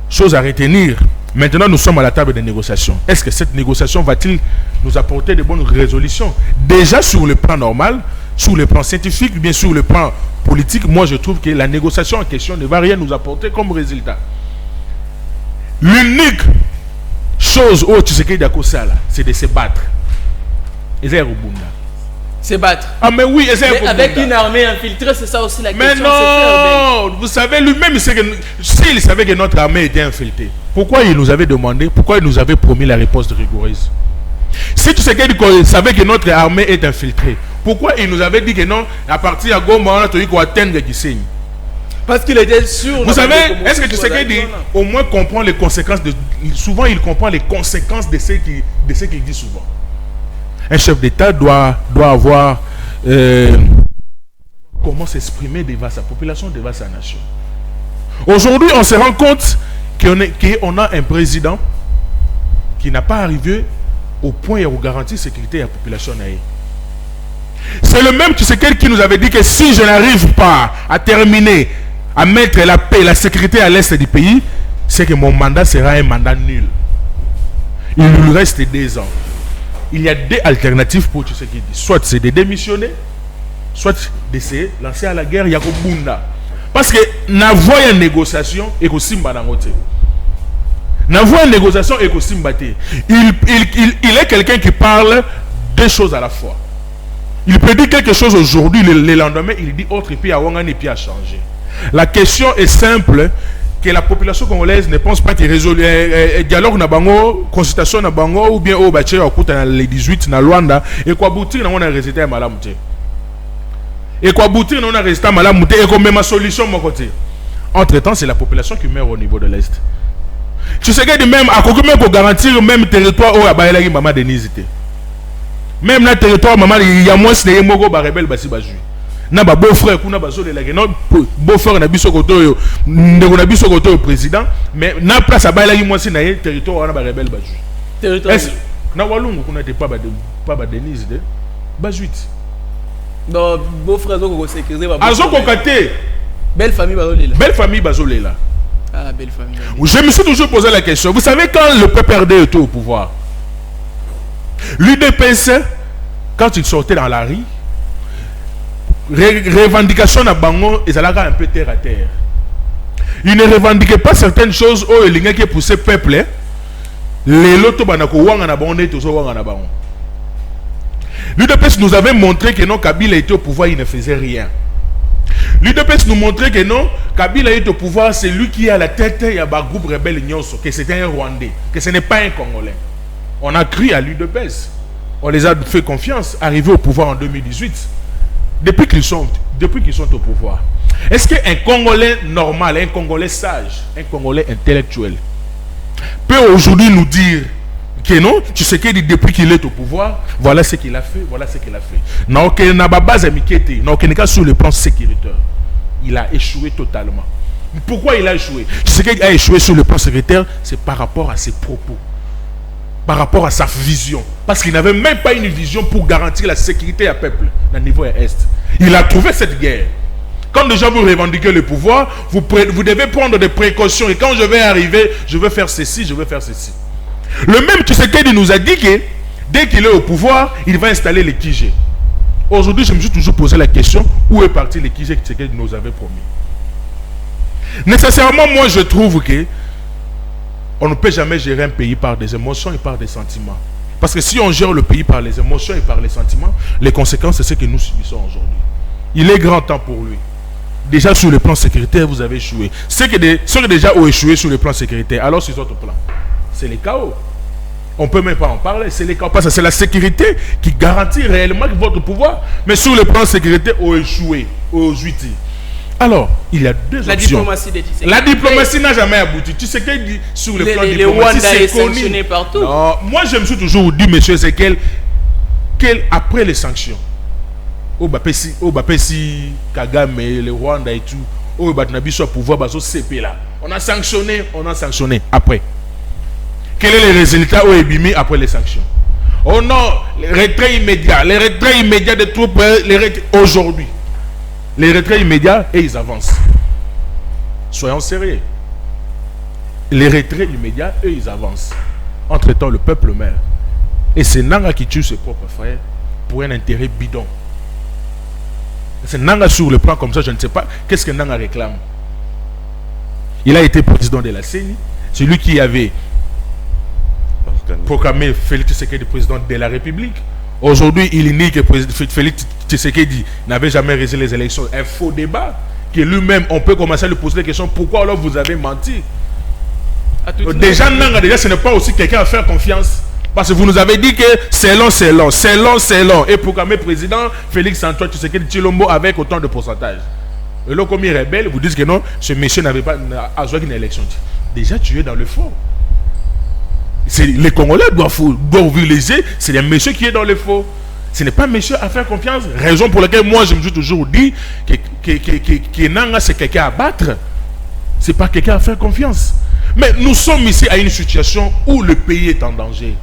Chose à retenir. Maintenant, nous sommes à la table des négociations. Est-ce que cette négociation va-t-il nous apporter de bonnes résolutions? Déjà sur le plan normal, sur le plan scientifique, bien sur le plan politique, moi je trouve que la négociation en question ne va rien nous apporter comme résultat. L'unique chose où tu sais qu'il y a c'est de se battre. Et c'est Rubunda. Se battre. Ah mais oui, mais avec une armée infiltrée, c'est ça aussi la question. Mais non, vous savez, lui-même, s'il savait que notre armée était infiltrée, pourquoi il nous avait demandé, pourquoi il nous avait promis la réponse rigoureuse? Si tu sais qu'il savait que notre armée est infiltrée, pourquoi il nous avait dit que non, à partir de Goma, on a trouvé qu'on atteindre Gisenyi? Parce qu'il était sûr. Vous savez, est-ce que tu sais qu'il au moins comprend les conséquences de... Souvent, il comprend les conséquences de ce qu'il dit souvent. Un chef d'État doit avoir comment s'exprimer devant sa population, devant sa nation. Aujourd'hui, on se rend compte qu'on a un président qui n'a pas arrivé au point où garantir la sécurité de la population. C'est le même qui nous avait dit que si je n'arrive pas à terminer, à mettre la paix, la sécurité à l'est du pays, c'est que mon mandat sera un mandat nul. Il lui reste 2 ans. Il y a 2 alternatives pour tout ce qu'il dit. Soit c'est de démissionner, soit d'essayer de lancer à la guerre. Il y a Bunda. Parce que na voie une négociation et que Simba n'a pas. Na voie une négociation et que Simba il est quelqu'un qui parle 2 choses à la fois. Il peut dire quelque chose aujourd'hui, le lendemain, il dit autre et puis à changer. La question est simple. Que la population congolaise ne pense pas qu'il résolve dialogue na bango, consultation na bango ou bien au bâtir au côté les 18 na Luanda et quoi boutir na on a résultat malamute. Et quoi boutir na on a résultat malamute et comme même solution mon côté. Entre-temps, c'est la population qui meurt au niveau de l'est. Tu sais que même à quoi même pour garantir même territoire au abayelagi mama Denizité. Même dans territoire maman il y a moins de mogo ba rebelle basi baju. Na ba beau-frère kuna bazole la non beau-frère na biso koto ndeko na biso koto président mais na place a baila moi si na territoire na ba rebelle baju territoire na walungu kuna te pas ba Denise de bajuit donc beau-frère ko sécuriser ba azo kokaté belle famille bazole là ah belle famille. Je me suis toujours posé la question, vous savez quand le PPRD était au pouvoir, l'UDPS quand il sortait dans la rue revendication à Bango et ça l'a un peu terre à terre. Il ne revendiquait pas certaines choses où il y a qui poussé peuple. Les lotos banako wanga na bango neto so wanga na bango. L'UDPS nous avait montré que non, Kabila était au pouvoir, il ne faisait rien. L'UDPS nous montrait que non, Kabila est au pouvoir, c'est lui qui est à la tête, il y a un groupe rebelle Nyonso, que c'était un Rwandais, que ce n'est pas un Congolais. On a cru à l'UDPS. On les a fait confiance, arrivé au pouvoir en 2018. Depuis qu'ils sont au pouvoir. Est-ce qu'un Congolais normal, un Congolais sage, un Congolais intellectuel peut aujourd'hui nous dire que non, tu sais que depuis qu'il est au pouvoir, voilà ce qu'il a fait, voilà ce qu'il a fait. Non, qu'il n'a pas base amicalité, non, qu'il n'est pas sur le plan sécuritaire. Il a échoué totalement. Pourquoi il a échoué? Tu sais qu'il a échoué sur le plan sécuritaire, c'est par rapport à ses propos. Par rapport à sa vision. Parce qu'il n'avait même pas une vision pour garantir la sécurité à peuple, au niveau est. Il a trouvé cette guerre. Quand déjà vous revendiquez le pouvoir, vous devez prendre des précautions. Et quand je vais arriver, je vais faire ceci, je vais faire ceci. Le même Tshisekedi nous a dit que dès qu'il est au pouvoir, il va installer les Kijé. Aujourd'hui, je me suis toujours posé la question, où est parti les Kijé que Tshisekedi nous avait promis? Nécessairement, moi, je trouve que on ne peut jamais gérer un pays par des émotions et par des sentiments. Parce que si on gère le pays par les émotions et par les sentiments, les conséquences, c'est ce que nous subissons aujourd'hui. Il est grand temps pour lui. Déjà sur le plan sécuritaire, vous avez échoué. Ceux qui déjà ont échoué sur le plan sécuritaire, alors sur votre plan, c'est les chaos. On ne peut même pas en parler, c'est les chaos. Parce que c'est la sécurité qui garantit réellement votre pouvoir. Mais sur le plan sécuritaire, ont échoué, ont jouiti. Alors, il y a deux options. La diplomatie n'a jamais abouti. Tu sais qu'il dit sur le plan diplomatique, c'est sanctionné partout. Non, moi, je me suis toujours dit, monsieur Ezekiel, après les sanctions, au Bapesi, Kagame, le Rwanda et tout, au Batnabi soit pouvoir, CP là. On a sanctionné. Après. Quel est le résultat au Ebimi après les sanctions? Oh non, les retraits immédiats de troupes, aujourd'hui. Les retraits immédiats et ils avancent. Soyons sérieux. Les retraits immédiats et ils avancent. Entre-temps, le peuple meurt. Et c'est Nanga qui tue ses propres frères pour un intérêt bidon. C'est Nanga sur le plan comme ça, je ne sais pas. Qu'est-ce que Nanga réclame? Il a été président de la CENI. C'est lui qui avait proclamé Félix Tshisekedi président de la République. Aujourd'hui, il nie que Félix Tshisekedi n'avait jamais résolu les élections. Un faux débat. Que lui-même, on peut commencer à lui poser la question, pourquoi alors vous avez menti? Déjà, ce n'est pas aussi quelqu'un à faire confiance. Parce que vous nous avez dit que c'est long. Et proclamé président Félix Antoine Tshisekedi Tshilombo avec autant de pourcentage. Et là, comme il est rebelle, vous dites que non, ce monsieur n'avait pas joué une élection. Déjà, tu es dans le faux. Les Congolais doivent ouvrir les yeux, c'est un monsieur qui est dans le faux. Ce n'est pas un monsieur à faire confiance. Raison pour laquelle moi je me suis toujours dit que Nanga c'est quelqu'un à battre. Ce n'est pas quelqu'un à faire confiance. Mais nous sommes ici à une situation où le pays est en danger.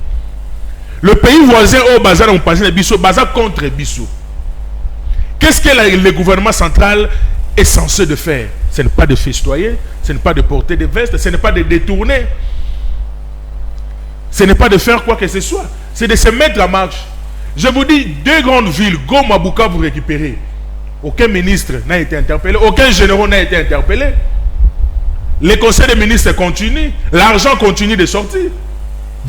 Le pays voisin au bazar on passe Bissau, bazar contre Bissau. Qu'est-ce que le gouvernement central est censé de faire? Ce n'est pas de festoyer, ce n'est pas de porter des vestes, ce n'est pas de détourner. Ce n'est pas de faire quoi que ce soit. C'est de se mettre en marche. Je vous dis, deux grandes villes, Goma, Bukavu, vous récupérez. Aucun ministre n'a été interpellé. Aucun général n'a été interpellé. Les conseils des ministres continuent. L'argent continue de sortir.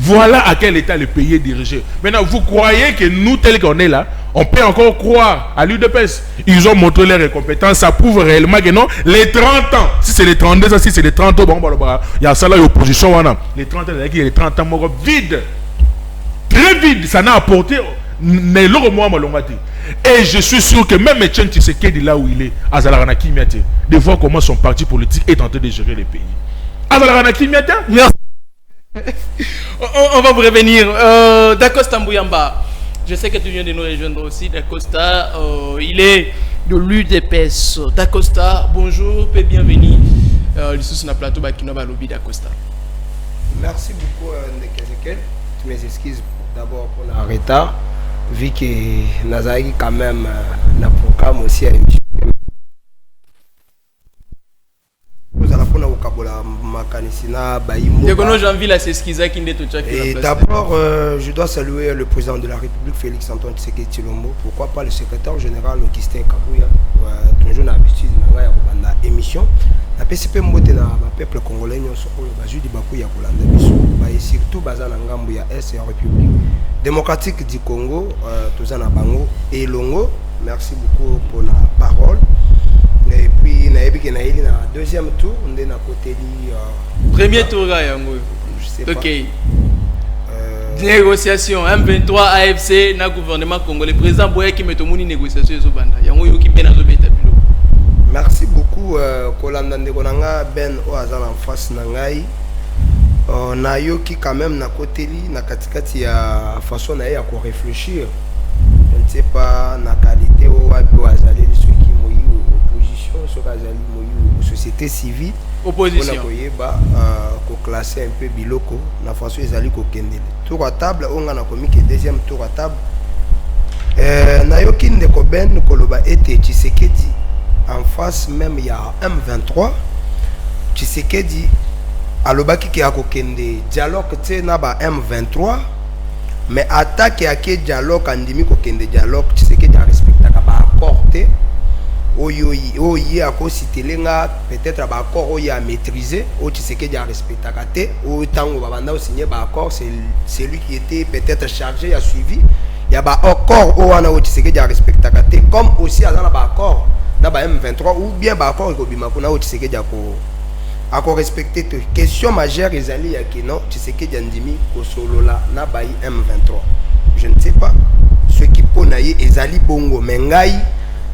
Voilà à quel état le pays est dirigé. Maintenant, vous croyez que nous, tels qu'on est là, on peut encore croire à l'UDPS? Ils ont montré leur incompétence. Ça prouve réellement que non. Les 30 ans, si c'est les 32 ans, si c'est les 30 ans, il y a ça là, l'opposition. Les 30 ans, il y a les 30 ans, vide. Très vide. Ça n'a apporté. Et je suis sûr que même Etienne Tshisekedi, là où il est, Azalaranaki Miate, de voir comment son parti politique est en train de gérer les pays. Azalaranaki Miate? On va vous revenir. Dacosta Mbouyamba, je sais que tu viens de nous rejoindre aussi. Dacosta, il est de l'UDPS. Dacosta, bonjour et bienvenue. Sur le plateau Bakinoba Lobby Dacosta. Merci beaucoup, Ndekezeke. Toutes mes excuses d'abord pour le retard, vu que Nazari quand même n'a programme aussi à émission. Et d'abord, je dois saluer le président de la République, Félix Antoine Tshisekedi Tshilombo. Pourquoi pas le secrétaire général Augustin Kabouya, toujours dans l'habitude de la émission. La PCP mbote na peuple congolais nyonso oyo bazudi bakuya kolanda biso ba surtout bazana ngambu ya est et République démocratique du Congo tozana bango et longo. Merci beaucoup pour la parole. Et puis na yebi ke na eli na deuxième tour ndé na côté li premier tour ga yango je sais pas. OK. Négociation M23 AFC na gouvernement congolais président Boya qui metomoni négociation zo banda yango yo ki bena zo beta bilo. Merci beaucoup Kolanda Ndekonanga Ben Oazan en face Nangai. Na yoki quand même na côté li na katikati ya façon na ya ko réfléchir. Je ne sais pas na qualité o wapi Oazali ceux qui moyi opposition, ceux qui azali moyi société civile. Opposition. On a koyeba ko classer un peu biloko na façon ezali ko kendele. Tour à table on a commis que deuxième tour à table. Na yoki ndeko Ben koloba ete Tshisekedi en face même il y a M23 Tshisekedi alobaki ki akokende dialogue te na ba M23 mais attaque ya ke dialogue andimi kokende dialogue Tshisekedi a respectaka ba accord te oyi ako sitelenga peut-être ba accord oyi à maîtriser o Tshisekedi a respecté kate o tango babanda o signer ba accord c'est lui qui était peut-être chargé a suivi il y a ba accord o wana o Tshisekedi a respecté kate comme aussi à dans ba accord na ba M23 ou bien ba accord ko bima ko na o Tshisekedi ako respecter te question majeure ezali ya kino Tshisekedi andimi ko solola na ba M23 je ne sais pas ce qui pona ye ezali bongo mengai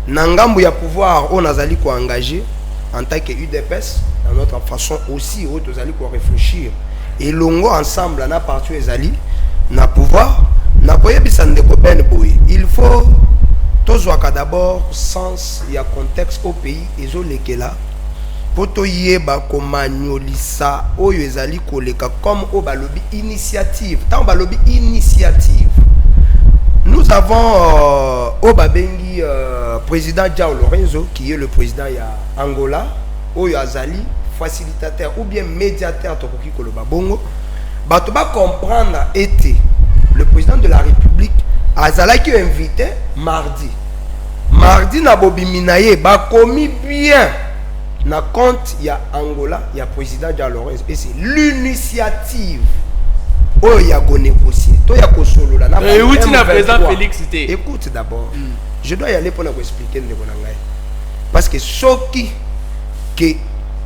Nangambu ya pouvoir on azali ko engagé en tant que UDPS dans notre façon aussi on azali ko réfléchir et longo ensemble na parti ezali na pouvoir na koyebisa ndeko Ben Boy il faut tozwaka d'abord sens ya contexte au pays ezolekela poto yeba komanyolisa oyo ezali koleka comme o balobi initiative tant balobi initiative. Nous avons Obabengi président João Lorenzo qui est le président ya Angola, Oyo Azali facilitateur ou bien médiateur Tokoki Koloba Bongo. Bato ba comprendre était le président de la République Azala qui est invité mardi. Mardi na bobi minaye ba commis bien na compte ya Angola, ya président João Lorenzo et c'est l'initiative. Oh, il y a négocié. Toi, il y a solo là. Et où tu n'as président Félix c'était. Écoute d'abord. Je dois y aller pour nous expliquer le Bonangaï. Parce que ce qui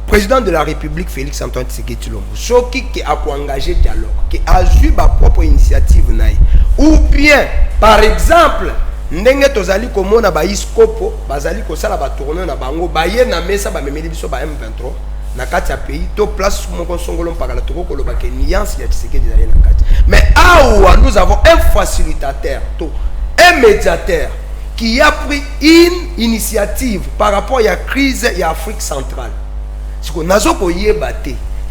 président de la République Félix Antoine Tshisekedi Tshilombo, ce qui a engagé dialogue, qui a eu sa propre initiative naï. Ou bien, par exemple, ndenge tozali komona ba iskopo, bazali ko sala ba tourner na bango, ba ye na mesa ba memeli biso ba M23. Na kati ya pays to place mon songolo mpaka toko koloba ke nuance ya Tshisekedi ezali na kati mais awa nous avons un facilitateur to un médiateur qui a pris une initiative par rapport à la crise ya Afrique centrale ce qu'on a koyeba te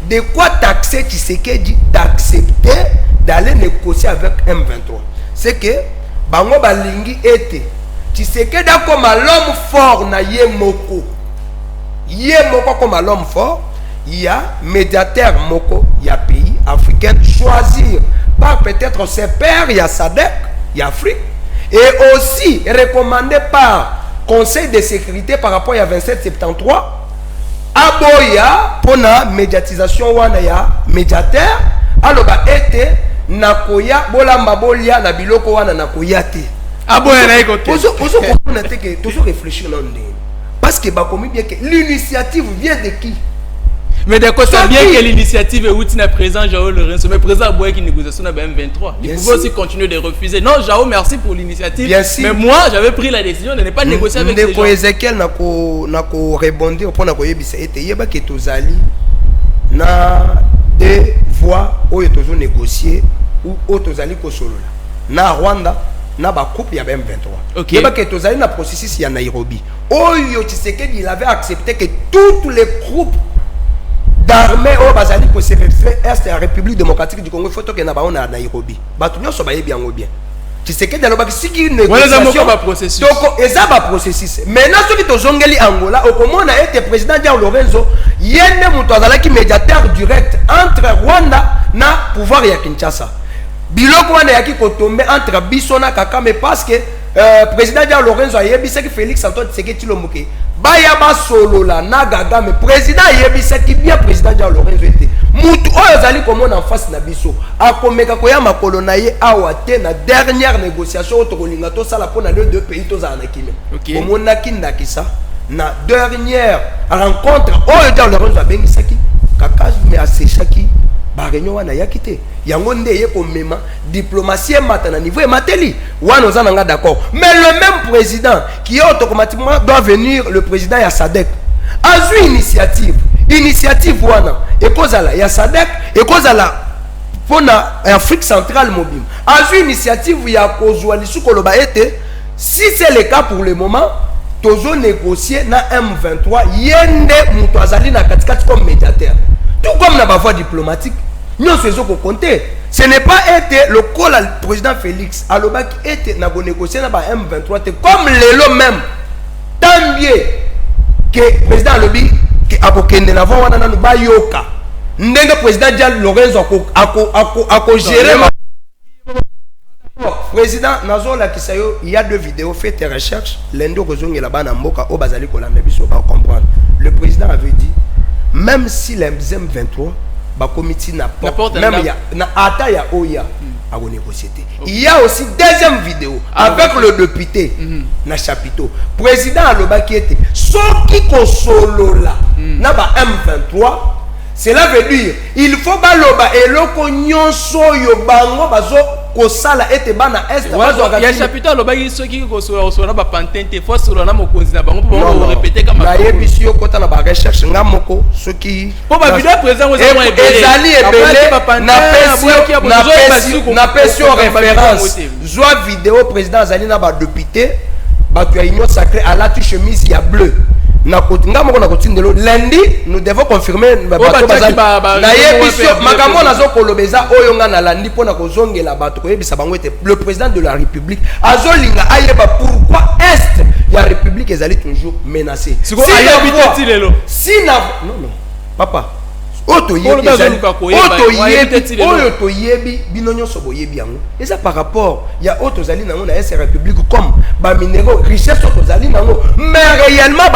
de quoi taxer Tshisekedi d'accepter d'aller négocier avec M23 c'est que bango balingi ete Tshisekedi comme l'homme fort na ye moko. Comme l'homme fort, il y a médiateur moko, il y a pays africain choisir par peut-être ses pairs, il y a SADC, il y a Afrique, et aussi recommandé par Conseil de sécurité par rapport à 2773, aboya pour la médiatisation wana ya médiateur, alors bah été nakoya bolamba bolia na biloko wana nakoya te. Aboya na ekote. Toujours réfléchir non. Parce que bien que l'initiative vient de qui? Mais d'accord, c'est bien que l'initiative est outil présent João Lorenzo, mais présent à qui négociation à M23. Il pouvait aussi continuer de refuser. Non, João, merci pour l'initiative. Mais moi, j'avais pris la décision de ne pas négocier avec les gens. Ezekiel n'a qu'à répondre pour n'a qu'à yebisa ete yeba que tozali na deux voies où tozo négocier ou tozali ko solo na Rwanda. Na ba coupe ya M23. Okay. Yeba que tozali na processus ya Nairobi. Oyo Tshisekedi il avait accepté que tous les groupes d'armée au bazali ko se fait est la République démocratique du Congo photo que na ba on à Nairobi. Ba tout nyonso ba yebi yango bien. Tshisekedi aloba que si qui négociation ba processus. Donc eza ba processus. Maintenant ce qui tozongeli Angola au komona était président João Lorenzo yende muto azala ki médiateur direct entre Rwanda na pouvoir ya Kinshasa. Biloko wana yaki kotombe entre biso na Kakame parce que président João Lorenzo a yebisa ki Félix Antoine Tshisekedi Tshilombo baya ba solola na gaga mais président yebisa ki bien président João Lorenzo était mutu oyo zali komona en face na biso akomeka koya makolo na ye awa te na dernière négociation to kolinga to sala pona les deux pays to za na kime komona kindakisa na dernière rencontre oyo João Lorenzo abengisaki kaka mais asechaki ba réunion wana yakite yango nde ye ko mema diplomatie mata na niveau mateli wana ozananga d'accord mais le même président qui automatiquement doit venir le président ya SADC a eu initiative wana et kozala ya SADC et kozala pona Afrique centrale mobile a eu initiative ya kozwa lisukoloba ete si c'est le cas pour le moment tozo négocier na M23 yende muto azali na katikati comme médiateur tout comme na ba voie diplomatique. Nous faisons qu'on compter. Ce n'est pas été le col à président Félix Aloba qui était na négocier na ba M23 comme l'élo même. Tant mieux que président Alobi que abokende na wana na ba yoka. Ndenge président João Lorenzo ako gérer président Nazola Kisayo, il y a 2 vidéos, faites tes recherches. L'endo Kozong et la Mboka, au Bazali Kolanda, biso va comprendre. Le président avait dit, même si l'MZM 23, le comité n'a pas, même il y a, il y a Oya à négocier. Il y a aussi deuxième vidéo avec le député na chapiteau. Président Aloba qui était, ce qui consolo là, n'a pas M23. Cela veut dire, il faut baloba et le cognon soyo bango bazo kosala ete bana est bazo il y a chapitre loba qui ceux qui kosala ba pantente faut sur na mokonzi na bango pour répéter comme na yebi yo kota na ba recherche ngamoko ceux qui pour ba vidéo présent aux ezali ebele na pression référence joie vidéo président azali na ba député ba tu union sacrée à la chemise ya bleu. Lundi, nous devons confirmer le président de la République pourquoi est la République est toujours menacée. Si non, papa. Et ça par rapport, il y a autres alliés dans la République comme minéraux, richesse autres alliés mais réellement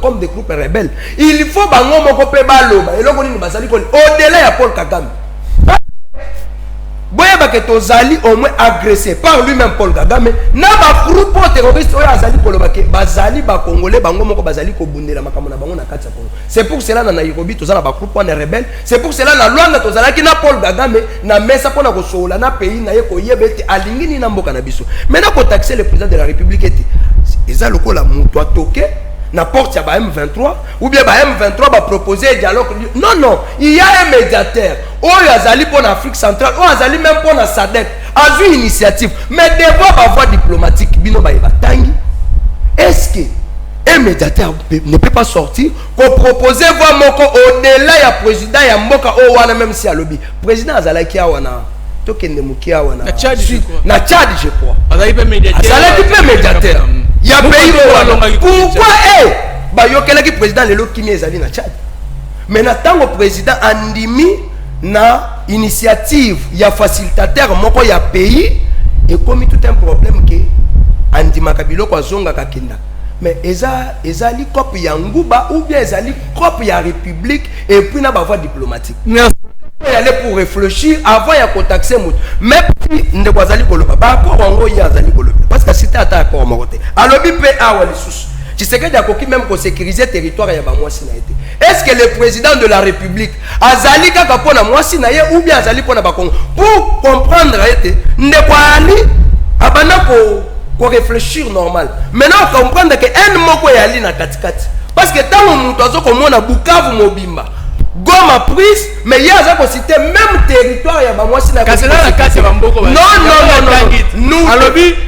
comme des groupes rebelles. Il faut au-delà de Paul Kagame. Que tozali au moins agressé par lui-même Paul Kagame na ba groupe terroriste oyo azali kolobake bazali ba congolais bango moko bazali ko bundela makambo na bango na kati ya Congo. C'est pour cela na Nairobi tozala ba groupe wana rebelle, c'est pour cela na Luanda tozalaki na Paul Kagame na mesa pona ko sola na pays na ye ko yebete alingi ni na mboka na biso. Maintenant ko taxer le président de la République ete eza lokola muto atoke na porte ya ba M23 ou bien ba M23 va proposer dialogue. Non, il y a un médiateur. Oyo azali pour l'Afrique centrale, oyo azali même pour la SADC. A une initiative, mais devant la voie diplomatique, bino ba tangi. Est-ce que un médiateur ne peut pas sortir pour proposer voir moko au-delà ya président ya mboka o wana même si a lobby. Président azalaki wana tokende mukia wana. Na Tchad je crois. Azalaki médiateur. Il y a pays pourquoi bayokelaki président lelo kimi ezali na Tchad. Mais natango président andimi na initiative ya facilitateur moko ya pays et comme tout un problème que andima kabilo kwa zonga kakenda. Mais ezali copie ya nguba ou bien ezali copie ya république et puis na ba voie diplomatique. Merci. Il y aller pour réfléchir avant ya contacter moto. Mais puis ndeko azali koloba ba ko wango ya azali koloba parce que c'était ata ko mokote. Alobi pe awali susu. Tu sais que Dakoki même pour sécuriser le territoire ya ba mwasi na été. Est-ce que le président de la République azali kaka pona mwasi na ye ou bien azali pona ba Congo pour comprendre été ndeko ali abana ko réfléchir normal. Maintenant comprendre que un moko ya ali na katikati parce que tant muto azoko mona Bukavu Mobimba Goma prise, mais il y a un cité même territoire, il y a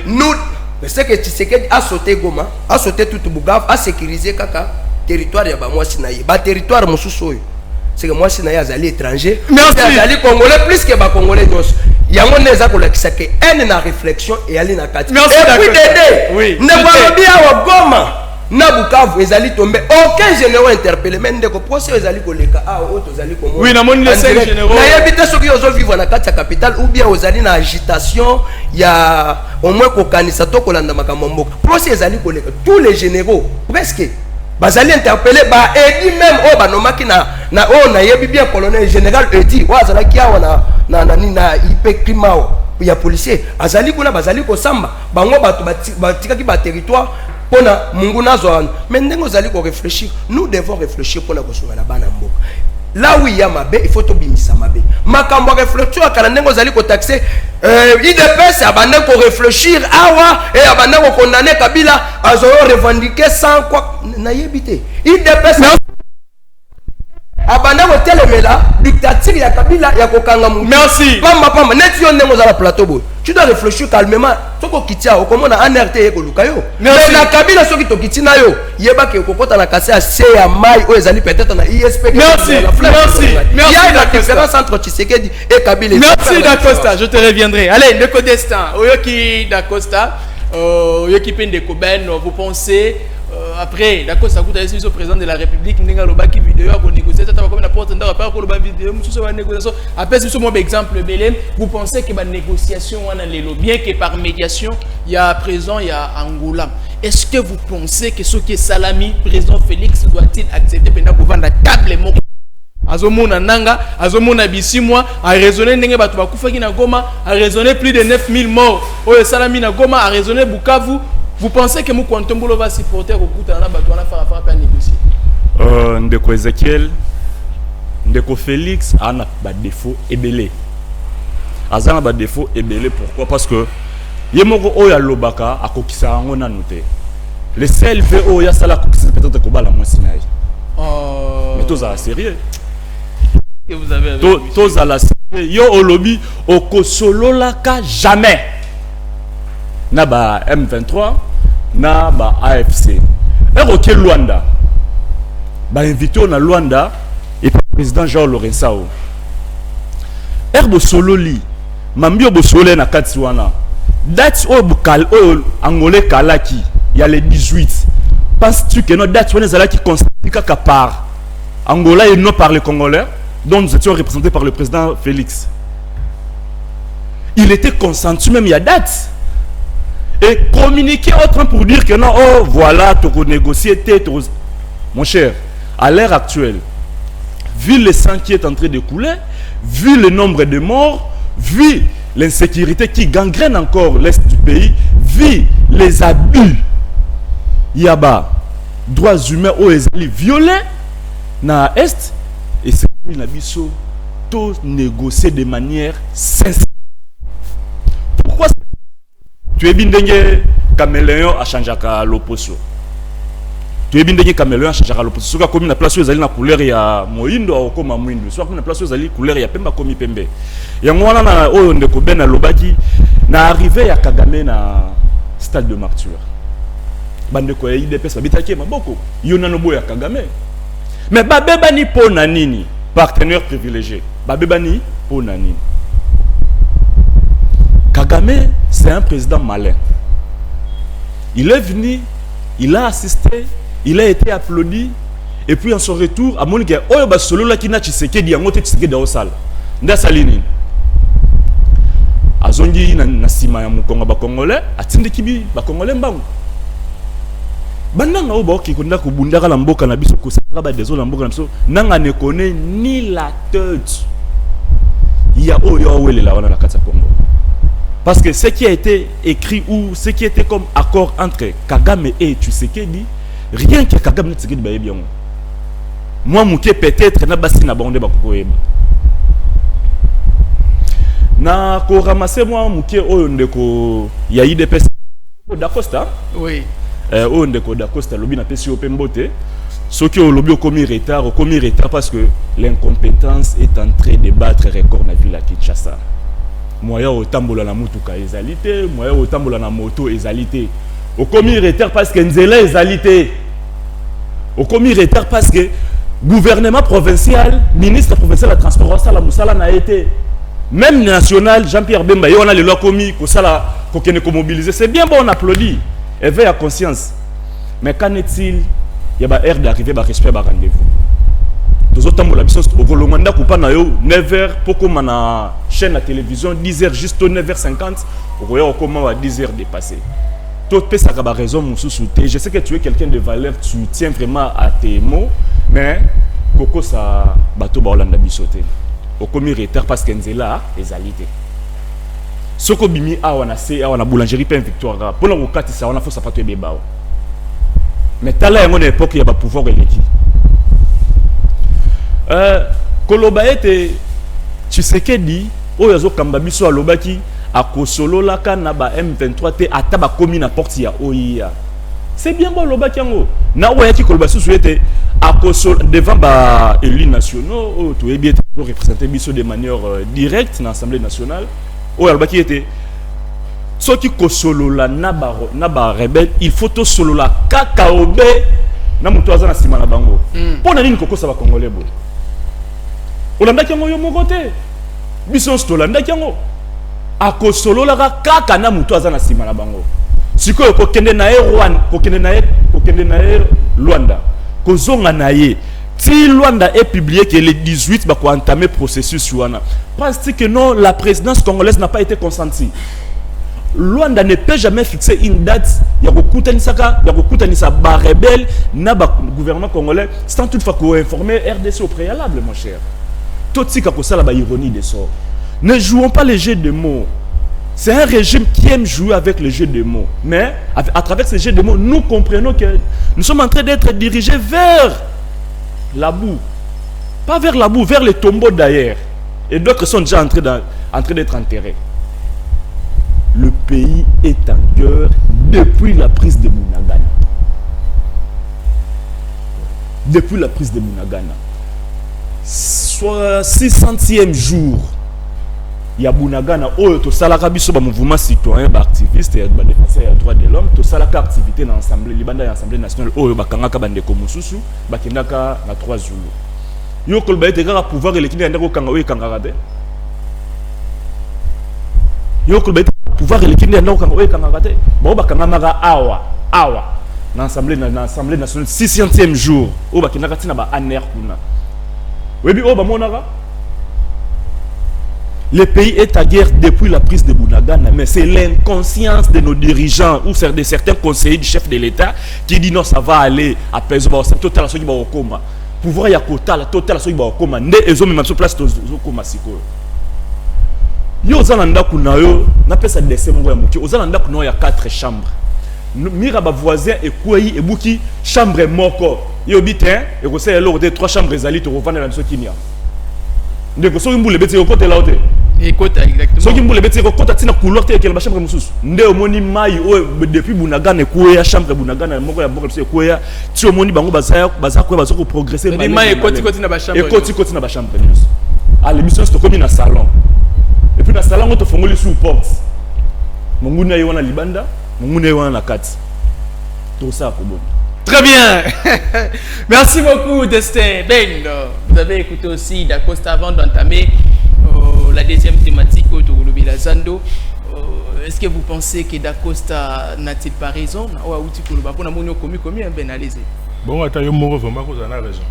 nous, mais c'est que tu sais qu'il a sauté Goma, a sauté tout Bukavu, a sécurisé Kaka, territoire, il y a moi Sinaï, territoire, mon sous c'est que moi Sinaï, azali étranger, azali congolais plus que ba congolais dos. Il y a un neza ko lakisa que une réflexion et ali na kati. Et puis Dédé, ne pas bien au Goma. Na Bukavu ezali tombé aucun général interpellé mais ndeko procès ezali koleka auto ezali komo oui na moni les 5 généraux na yebite soki ozo vivre na kati ya capitale ou bien ozali na agitation ya au moins ko kanisa to kolanda makambo mboka procès ezali koleka tous les généraux presque bazali interpellé ba edi même o banomaki na na yebi bien colonel général edi wa azala kiawa na IP Klimao ya policier azali kuna bazali ko samba bango batu batikaki ba territoire pona mungu nazo mais ndengo zali ko réfléchir nous devons réfléchir pour la construire la bana mboka là où il y a mabe il faut to bimisa mabe makambo réfléchir akala ndengo zali ko taxer IDPS abanda ko réfléchir awa et abanda ko condamner Kabila azo revendiquer sans quoi na yebité IDPS abanda ko telemela dictature ya Kabila ya kokanga mu merci pamba net yo ndengo za la plateau boy tu dois réfléchir calmement toko kitia okomona NRT eko lukayo mais na Kabila soki to kitina yo yeba ke kokota na kase ya C ya mai o ezali peut-être na ISP merci il y a une différence entre Tshisekedi et Kabila merci Dacosta je te reviendrai allez de côté destin oyoki Dacosta oyoki pende Koben vous pensez après d'accord ça coûte à le président de la République n'enga lobaki vidéo à négocier ça va comme la porte ndaka pas ko loba vidéo négociation. Après, si mon exemple, vous pensez que la négociation, bien que par médiation, il y a à présent, il y a Angola. Est-ce que vous pensez que ce qui est Salami, président Félix, doit-il accepter pendant que vous vendez la table Azomona Nanga, Azomona Bissimwa, a raisonné Nenge Batoubakoufaki na Goma, a raisonné plus de 9000 morts. Oye Salami na Goma, a raisonné Bukavu. Vous pensez que Moukontombolo va supporter au coup de la Batouana faire à négocier? Ndeko Ezekiel, Ndeko Félix a un défaut ébélé. Azana ba défaut ébélé, pourquoi? Parce que Yemoko Oya Lobaka a kokisa angona noté. Le seul fait Oya Sala kokisa peut-être Kobala Monsinaï. Mais tous à la sérieux. Que vous avez tous à la sérieux. Yo au lobby, au Kosolo Laka jamais. Na ba M23, na ba AFC. Et ok Luanda. Ba invité na Luanda et président Jean Lorenzao. Erbo Sololi, Mambio Bosole na Katsiwana. Date au Bukal au Angolais Kalaki, il y a les 18. Penses-tu que notre date qui constitue qu'à part Angola et non par les Congolais, dont nous étions représentés par le président Félix? Il était consenti même il y a date. Et communiquer autrement pour dire que non, oh voilà, tu as négocié, mon cher, à l'heure actuelle, vu le sang qui est en train de couler, vu le nombre de morts, vu l'insécurité qui gangrène encore l'est du pays, vu les abus, il y a bas droits humains aux violés dans l'est, et c'est pour l'abisso tout négocier de manière sincère. Pourquoi tu es bien dengue caméléon à changer à l'opposition? Tu es bien dengue caméléon à changer à l'opposition. Soit comme une place où ils allaient la couleur il y a moindo ou comme moindo, soit comme une place où ils allaient couleur il y a pemba comme pembe. Et moi on a oh on est ben à l'obaki na arrivé à Kagame na stade de martyr. Bande ko IDPS babitaki maboko yona no boya Kagame. Mais babeba ni po na nini partenaire privilégié. Babeba ni po na nini. Kagame, c'est un président malin. Il est venu, il a assisté, il a été applaudi, et puis en son retour, à mon gars, oh bah solo là qui n'a Tshisekedi, à monter Tshisekedi dans salle. Nda salini. Azongi na sima ya mukonga ba Congolais, atinde kibi ba Congolais mbangu. Bandanga oba ki konda ko bundaka la mboka na biso ko saka ba désolé la mboka na biso, nanga ne connaît ni la tête. Il y a oyo wele la wana la kata Congo. Parce que ce qui a été écrit ou ce qui était comme accord entre Kagame et Tshisekedi, rien que Kagame ne Tshisekedi ba bien. Moi mouké peut-être na basi na bondé ba koyeba. Na ko ramasser moi mouké oyo ndeko ya IDPS d'Acosta. Oui. Oyo ndeko d'Acosta lobi na pesi opembote. Ce qui au lobby au commis retard parce que l'incompétence est en train de battre record na ville à Kinshasa. Moya au tambola na mutuka ezalité, moya au tambola na moto ezalité. Au commis retard parce que nzela ezalité. Au commis retard parce que gouvernement provincial, ministre provincial de transport ça la musala n'a été même national Jean-Pierre Bemba on a le loi commis ko sala ko kene ko mobiliser. C'est bien bon on applaudit. Éveille à conscience. Mais qu'en est-il? Il y a ba heure d'arriver ba respect ba rendez-vous. Tozotambo la biso au Kolomanda coupa na yo 9h poko mana chaîne à télévision 10h juste 9h50 au roya comment à 10h dépassé. Tout peut ça ba raison mususu te. Je sais que tu es quelqu'un de valeur, tu tiens vraiment à tes mots mais koko ça bato ba Holanda bisoté. Au commis retard parce que nzela ezalité. Soko bimi a wana se a wana boulangerie pain victoire pour le kati ça wana faut ça pas te beba. Mais tala yango na époque il y a ba pouvoir eleki. Koloba ete Tshisekedi oyo kamba biso alobaki akosololaka na ba M23 te ataba komi na porte ya OIA. C'est bien bon lobaki yango. Na oyaki koloba susu ete akosol devant ba élus nationaux o to ebi ete représenter biso de manière directe na Assemblée nationale. Oyo alobaki ete soki kosolola na ba rebelle il faut to solola kaka obe na muto azana sima na bango. Pona nini kokosa ba congolais bo? Olanda kiango yo mokote. Biso stolanda kiango. Ako solola kaka na muto azana sima na bango. Sikoyo ko kende na Rwanda, ko kende na Luanda. Ko zonga na ye Si Luanda est publié que le 18 va entamer le processus, parce que non, la présidence congolaise n'a pas été consentie. Luanda ne peut jamais fixer une date. Il y a beaucoup de rebelles dans le gouvernement congolais sans toutefois informer RDC au préalable, mon cher. Tout ce qui est la ironie de ça. Ne jouons pas les jeux de mots. C'est un régime qui aime jouer avec les jeux de mots. Mais à travers ces jeux de mots, nous comprenons que nous sommes en train d'être dirigés vers la boue. Pas vers la boue, vers les tombeaux d'ailleurs. Et d'autres sont déjà en train d'être enterrés. Le pays est en guerre depuis la prise de Bunagana. Depuis la prise de Bunagana. Soit 600e jour. Il y a Bunagana, tout ça, le mouvement citoyen, activiste et défenseur des droits de l'homme, tout ça, l'activité dans l'Assemblée nationale, il y a 3 jours. Il y a pouvoir électif pouvoir électif dans l'Assemblée nationale 600e jour au bakina katina ba aner kuna webi o ba monaka. Le pays est à guerre depuis la prise de Bunagana, mais c'est l'inconscience de nos dirigeants ou de certains conseillers du chef de l'État qui dit non, ça va aller à peser total à ceux qui vont au coma. Pouvoir y a total à ceux qui vont au coma. Ne ils ont même sur place au coma siko. Yo zalanda kuna yo na pesa décembre ya muki. Ozalanda kuna ya 4 chambres. Mira ba voisin et kouyi et buki chambre moko. Yo bitin et ko c'est l'ordre de 3 chambres ezali to revendre dans ce kinia. Ndeko so mbule beti ko te la hote. Et kota exactement. So mbule beti ko kota tina couloir te ke ba chambre mususu. Nde omoni mai o depuis Bunagana ko ya chambre Bunagana moko ya moko ko ya ti omoni bango bazako bazako progresser mai koti na ba chambre. Et koti na ba chambre news. À l'émission c'est comme na salon. Et puis na salon on te fongoli sous porte. Monguna yo na libanda, monguna yo na kati. Tout ça ko bon. Très bien. Merci beaucoup, Destin. Ben, vous avez écouté aussi Dacosta avant d'entamer la deuxième thématique autour de la Zando. Est-ce que vous pensez que Dacosta n'a-t-il pas raison? Bon, attends, vraiment, vous en avez raison.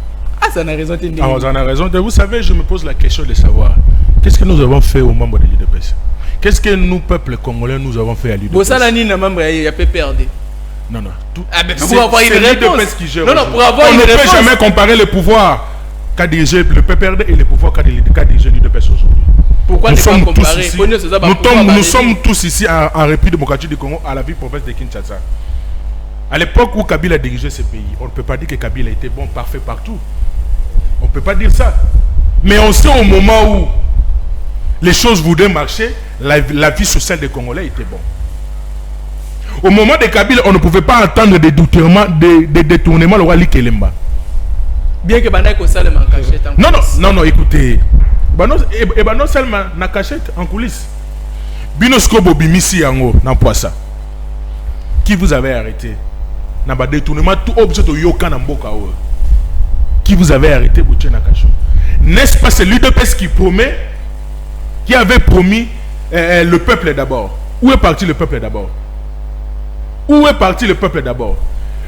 Ah, ça n'a raison. Ah, vous en avez raison. Vous savez, je me pose la question de savoir qu'est-ce que nous avons fait aux membres de l'UDPS? Qu'est-ce que nous, peuple congolais, nous avons fait à l'UDPS? Bon, ça, la Nina, membre, il a pas perdu. Non, non. Pour avoir une réponse. Qui gère non, pour avoir on une ne réponse. peut jamais comparer le pouvoir qu'a dirigé le PPRD et le pouvoir qu'a dirigé l'UDPS aujourd'hui. Pourquoi ne pas comparer? Nous sommes tous ici en République démocratique du Congo, à la ville province de Kinshasa. À l'époque où Kabila dirigeait ce pays, on ne peut pas dire que Kabila était bon, parfait partout. On ne peut pas dire ça. Mais on sait au moment où les choses voudraient marcher, la vie sociale des Congolais était bonne. Au moment de Kabila, on ne pouvait pas entendre des détournements le roi Likelemba. Bien que Banay Kosal en cachette en coulisses. Non, écoutez. Non seulement en cachette en coulisses. Binosko Bobimisi Yango, dans Poissa. Qui vous avez arrêté? Dans le détournement, tout objet de Yoka Namboka. Qui vous avez arrêté pour tuer Nakacho? N'est-ce pas c'est l'UDPS qui avait promis le peuple d'abord? Où est parti le peuple d'abord? Où est parti le peuple d'abord?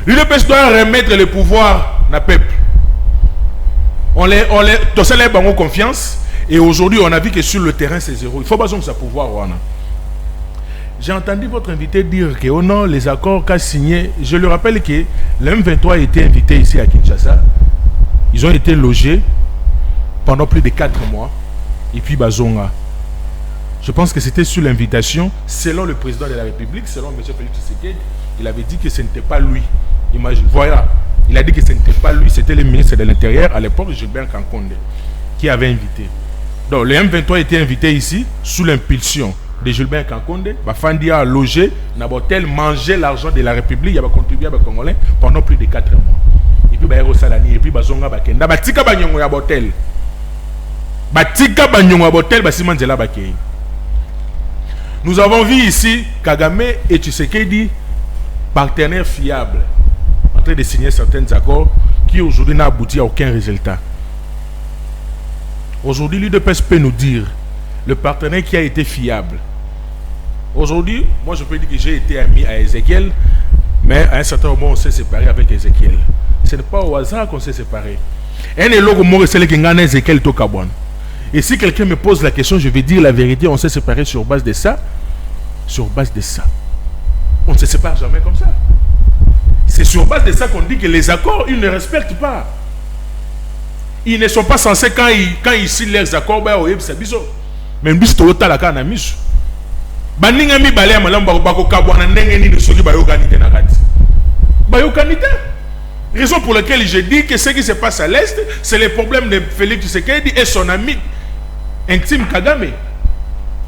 L'UDPS doit remettre le pouvoir au peuple. On les bango confiance et aujourd'hui on a vu que sur le terrain c'est zéro. Il faut pas que ça pouvoir. J'ai entendu votre invité dire que oh non, les accords qu'a signé, je le rappelle que le M23 a été invité ici à Kinshasa. Ils ont été logés pendant plus de 4 mois et puis Bazonga. Je pense que c'était sur l'invitation, selon le président de la République, selon M. Félix Tshisekedi, il avait dit que ce n'était pas lui. Imagine, voilà, il a dit que ce n'était pas lui, c'était le ministre de l'Intérieur à l'époque, Gilbert Kankonde, qui avait invité. Donc le M23 était invité ici, sous l'impulsion de Gilbert Kankonde. Bafandi a logé, Nabotel mangeait l'argent de la République, il a contribué à Congolais pendant plus de 4 mois. Et puis Baero Salani, et puis Bazonga Bakenda, Batika Banyongo ya Botel. Batika Banyongo ya Botel, Basimandela Bakei. Nous avons vu ici Kagame et Tshisekedi, partenaires fiables, en train de signer certains accords qui aujourd'hui n'ont abouti à aucun résultat. Aujourd'hui, l'UDPS peut nous dire le partenaire qui a été fiable. Aujourd'hui, moi je peux dire que j'ai été ami à Ézéchiel, mais à un certain moment on s'est séparé avec Ézéchiel. Ce n'est pas au hasard qu'on s'est séparé. Un éloge mort c'est le Kingana Ezekiel Tokabouan. Et si quelqu'un me pose la question, je vais dire la vérité. On s'est séparés sur base de ça. Sur base de ça. On ne se sépare jamais comme ça. C'est sur base de ça qu'on dit que les accords, ils ne respectent pas. Ils ne sont pas censés, quand ils signent leurs accords, même si tu as la canne à mis. Bandingami balé malam bako kabwana ndenge ni soki bayokanité na kati. Bayokanité. Raison pour laquelle je dis que ce qui se passe à l'Est, c'est le problème de Félix Tshisekedi et son ami intime Kagame.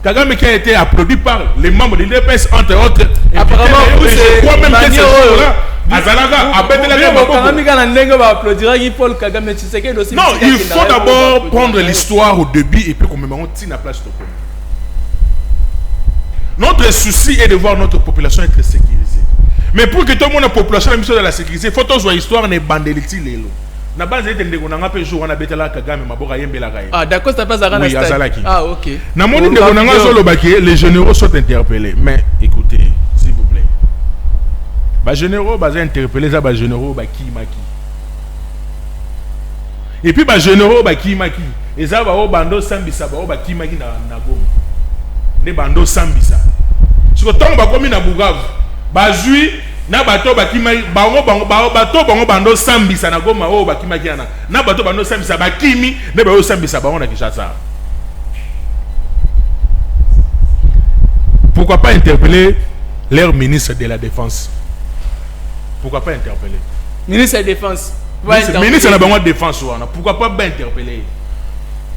Kagame qui a été applaudi par les membres de l'UDPS, entre autres. Apparemment, je crois même que c'est là. Non, il faut d'abord prendre l'histoire au début et puis commémorer la place de Congo. Notre souci est de voir notre population être sécurisée. Mais pour que tout le monde, la population, ait de la sécurité, il faut que l'histoire ne bandeliti lelo. Na base de ndengona pe jour na betela Kagame maboka yembela gaye. Ah d'accord, ça passe à Rana. Oui, Azalaki. Ah OK. Na moni ndengona ngazo lobaki, les généraux sont interpellés. Mais écoutez, s'il vous plaît. Ba généraux ba interpellés za ba généraux ba kimaki. Et puis ba généraux ba kimaki, eza ba o bando sambisa ba o ba kimaki na Goma. Ne bando sambisa. Siko tongo ba komi na Bukavu. Ba jui na bato bakimaki bango bato bango bando sambisa na Goma o bakimaki na bato bando sambisa bakimi ne ba o sambisa bango na Kinshasa. Pourquoi pas interpeller leur ministre de la Défense? Pourquoi pas interpeller? Ministre de la Défense. Ministre de la Défense, pourquoi pas interpeller?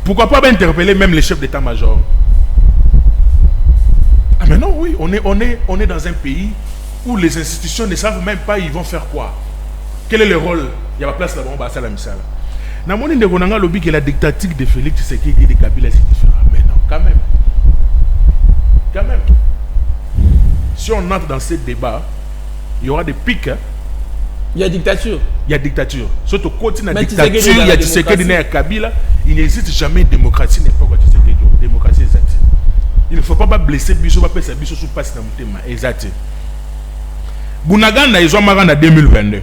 Pourquoi pas interpeller même les chefs d'état-major? Ah mais non, oui, on est dans un pays où les institutions ne savent même pas ils vont faire quoi. Quel est le rôle? Il y a la place là-bas, on va à la misala. Dans mon idée, on a lobby que la dictature de Félix Tshisekedi et de Kabila c'est différent. Mais non, quand même. Quand même. Si on entre dans ce débat, il y aura des pics. Hein? Il y a dictature. Il y a dictature. Surtout quand il y a dictature, il y a Tshisekedi et Kabila. Il n'existe jamais de démocratie, n'est pas quoi Tshisekedi. Démocratie exacte. Il ne faut pas blesser Biso, pas passer Biso sous passe dans le thème. Exact. Bounaganda, ils ont marré en 2022.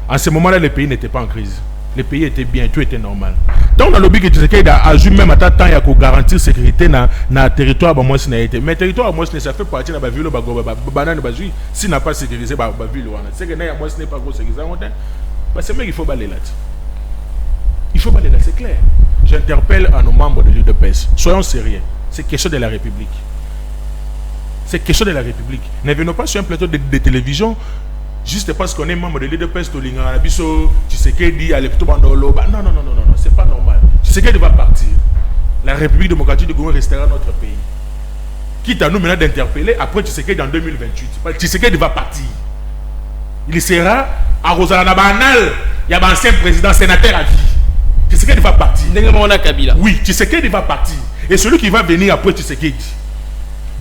En ce moment-là, le pays n'était pas en crise. Le pays était bien, tout était normal. Donc, on a lobby que Tshisekedi a agi même à temps il y a pour garantir sécurité dans le territoire. Mais le territoire, ça fait partie de la ville, si n'a pas sécurisé la ville, c'est que ce n'est pas gros sécurisé. C'est vrai qu'il faut balayer là. Il faut balayer là, c'est clair. J'interpelle à nos membres de l'UDPS. Soyons sérieux. C'est question de la République. C'est question de la République. Ne venons pas sur un plateau de télévision juste parce qu'on est membre de l'UDPS, Tshisekedi, Bandolo. Non, c'est pas normal. Tshisekedi va partir. La République démocratique du Congo restera notre pays. Quitte à nous maintenant d'interpeller, après Tshisekedi en 2028. Tshisekedi va partir. Il sera à Rosalana Banal. Il y a un ancien président sénateur à vie. Tshisekedi va partir. Oui, Tshisekedi va partir. Et celui qui va venir après Tshisekedi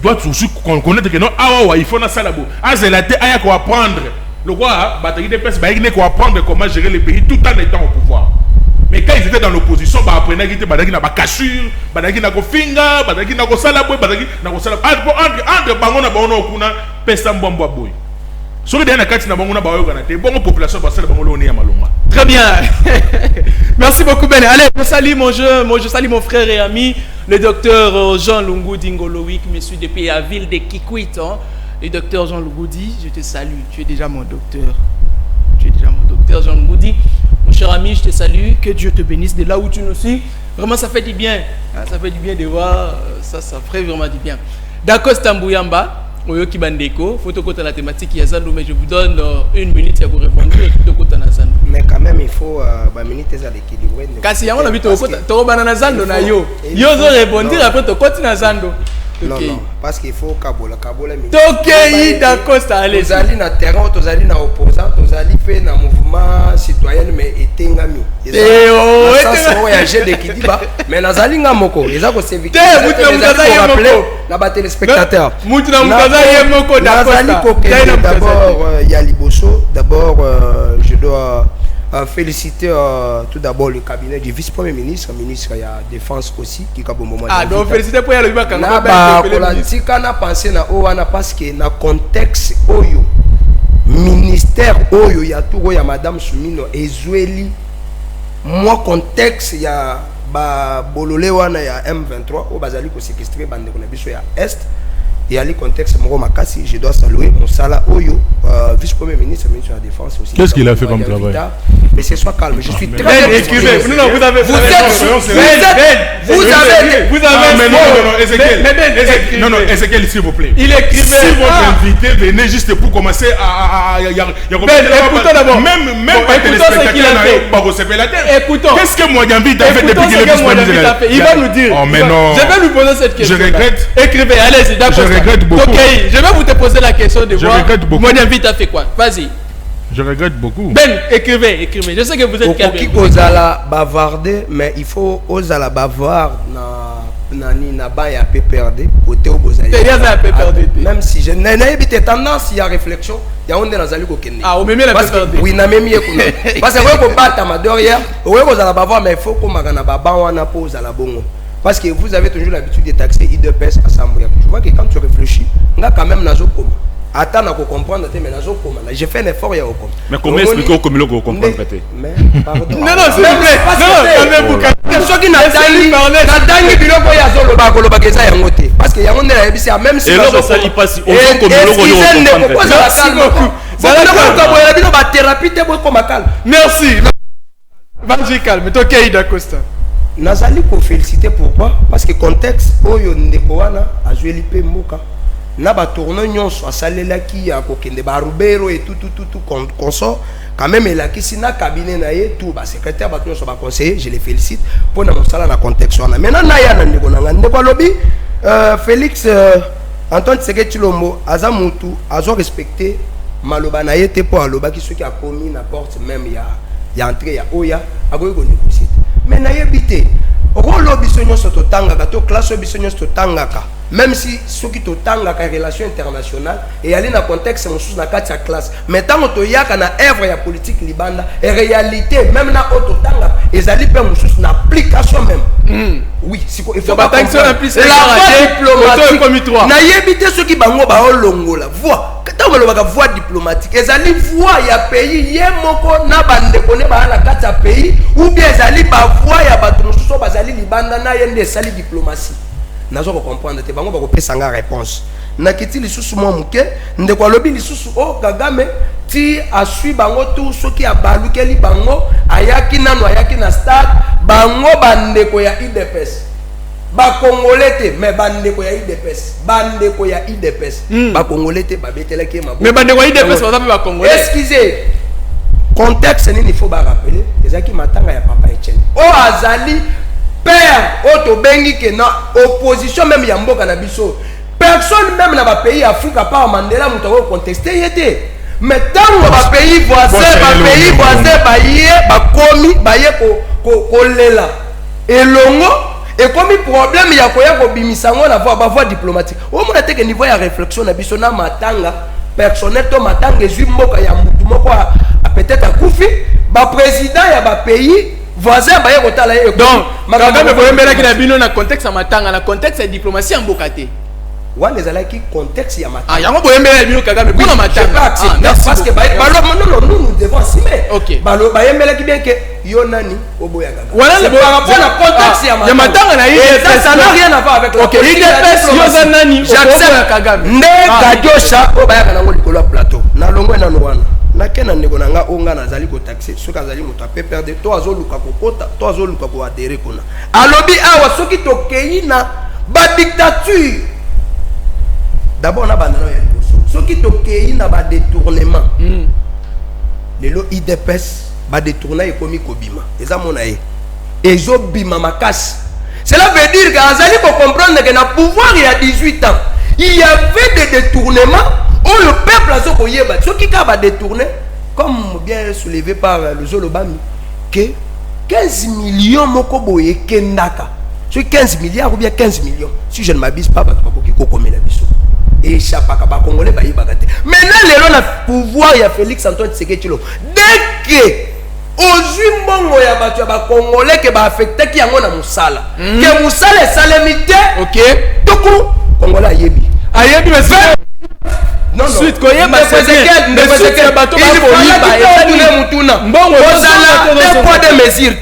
doit aussi connaître que non, il faut na salabo. Azelate aya ko apprendre. Le roi bataille des pèses baïgne ko apprendre comment gérer le pays tout en étant au pouvoir. Mais quand ils étaient dans l'opposition, bah apprenait qu'ils étaient badagi na bakashur, badagi na ko finga, badagi na ko salabo, badagi na ko salabo. Entre bango na bango kuna pesa mbombo boy. Sur les derniers cas, tu n'as pas de bonne population. Très bien. Merci beaucoup, Ben. Allez, je salue mon frère et ami, le docteur Jean Lungoudi Ngolowick, monsieur depuis la ville de Kikwit. Hein. Le docteur Jean Lungoudi, je te salue. Tu es déjà mon docteur. Jean Lungoudi. Mon cher ami, je te salue. Que Dieu te bénisse de là où tu nous suis. Vraiment, ça fait du bien. Ça fait du bien de voir. Ça ferait vraiment du bien. D'accord, Stambouyamba. Oyoki Bandeko, faut que la thématique il y a Zando, mais je vous donne 1 minute pour répondre. Mais quand même, il faut une minute à l'équilibre. Kasi yango na bito to banana Zando na yo. Yo zo répondre après to continue Zando. Non, parce qu'il faut Kabola Tokei d'accord, ça allez. Vous allez na terrain, vous allez na opposant, vous allez faire na mouvement citoyen mais etengami. Eh oh, ça il y a j'ai de qui dit bah mais nazali ngamoko, les a ko servir. Na ba téléspectateurs. Mutina mukaza yemoko d'accord. D'abord il y a Liboso, d'abord je dois féliciter tout d'abord le cabinet du vice-premier ministre, ministre de la Défense aussi, qui a un moment. Ah, donc féliciter pour le bac. Na pensé na owana parce que na contexte oyo ministère oyo ya tout ya madame Soumino ezweli moi contexte il y a ba bololé wana ya M23 au bazali ko séquestrer bande ko na biso ya est et à le contexte moko makasi je dois saluer mon sala oyo vice premier ministre de la défense aussi. Qu'est-ce qu'il a fait comme travail? Mais c'est soit calme, je suis très vous avez non Ezekiel s'il vous plaît. Il écrivait. Si votre invité venait juste pour commencer à écoutons d'abord. Même pas téléspectateurs écoutons. Qu'est-ce que moi j'invite à faire depuis qu'il est disponible? Il va nous dire. Oh mais non. Je vais lui poser cette question. Je regrette. Écrivez, allez-y, d'accord. Je regrette beaucoup. Ok, je vais vous te poser la question de voir. Je regrette beaucoup. Mon invité a fait quoi? Vas-y. Je regrette beaucoup. Ben, écrivez. Je sais que vous êtes calme. Qui osala bavarder, mais il faut osala bavard na ba ya PPRD côté au bozali. Même si je n'ai évité tendance il y a réflexion, il y a on est dans zali ko kende. Ah, on met la PPRD. Oui, na même yekuna. Parce que ko battre ma derrière, on osala bavard mais il faut ko magana baba wana pose à la bongo. Parce que vous avez toujours l'habitude de taxer IDPS à Samboya. Je vois que quand tu réfléchis, on a quand même nazo comme. Attends à comprendre, mais nazo comme. J'ai fait un effort il y a comme. Mais comment expliquer au commun qu'on comprend peut-être? Mais pardon. Non, s'il vous plaît. Non, ceux qui n'attendent biloko ya zolo ba koloba keza ya ngote. Parce que ya ngone la ebisi même si nazo sali passe au commun logo yo. Merci. Vas-y calme. Toi Keïda Costa. Nazali ko féliciter pourquoi? Parce que contexte oyo ndeko wana azweli pe mboka na ba tourno nyonso asalela ki ya kokende ba Rubero et tout consort quand même la ki sina cabinet na ye tout ba secrétaire ba nyonso ba conseiller, je les félicite pour na mosala na contexte wana. Maintenant na ya na ndeko nanga ndeko lobi Félix Antoine Tshisekedi Tshilombo aza mutu azo respecter maloba na ye te po aloba ki soki a commis na porte même ya entrée ya oya agoyi ko négocier. Mais na yebite rolo biso nyonso totangaka to classe biso nyonso totangaka même si soki totangaka relation internationale et aller na contexte mosusu na kati ya classe mais tango toyaka na œuvre ya politique libanda et réalité même na ototanga ezali pe mosusu na application même oui siko il faut pas la diplomatique na yebite soki bango ba olongola voix tango lobaka voix diplomatique ezali voix ya pays ye moko na bande kone ba na kati ya pays ou bien ezali ba voix ya bato mosusu bazali libanda na yende sali diplomatie nazo ko comprendre te bango ba ko pesa nga réponse na kiti lisusu mo muke ndeko alobi lisusu o Kagame ti asui bango tout soki abalukeli bango ayaki na stade bango bandeko ya IDPS ba congolais te mais bandeko ya IDPS ba congolais te ba betelaki mabo mais bandeko ya IDPS ba congolais excusez contexte nini faut ba rappeler ezaki matanga ya papa Etienne o azali père auto bengi que na opposition même ya mboka na biso personne même na ba pays Afrique à part Mandela muto ko contester yete mais tango ba pays voisin ba yé ba komi ba yé ko lela elongo et comme problème ya koya ko bimisango na voix diplomatique au moins te que niveau ya réflexion na biso na matanga personnel to matanga ezui mboka ya mutu moko peut-être akufi ba président ya ba pays voisin ba yeko tala ye donc Kagame boyembela ki na bino na contexte matanga na contexte ya diplomatie en mbokate wana ezalaki contexte ya matanga yango boyembela bino Kagame pour na matanga parce que non nous devons assumer OK bayembela ki bien que yo nani oboya Kagame voilà par rapport na contexte ya matanga na yé ça n'a rien à voir avec OK IDPS yo za nani oboya Kagame nde Kadiosha obaya kana ngoli kolwa plateau na longwe na wana nakena ndeko nanga onga nazali ko taxer soki azali moto a perdre to azoluka kokota to azoluka ko adhérer kuna alobi awa soki tokei na ba dictature d'abord na bandana ya liboso soki tokei na ba détournement lelo IDPS ba détourner ekomi kobima eza mona ye ezo bima makasi cela veut dire que azali ko comprendre que na pouvoir il y a 18 ans il y avait des détournements. Oh, le peuple a ce qui a détourné, comme bien soulevé par le Zolobami, que 15 millions de Kendaka. Sur 15 milliards ou bien 15 millions. Si je ne m'abuse pas, et échappe à Congolais, maintenant, le pouvoir, il y a Félix Antoine Tshisekedi Tshilombo. Dès que aux humains, il y a Congolais qui va affecter qui a mon moussala. Que moussala est salamité. OK. Tout Congolais a yebi. A yebi, mais Non, suite koyeba il fallait qu'il un poids de mesure.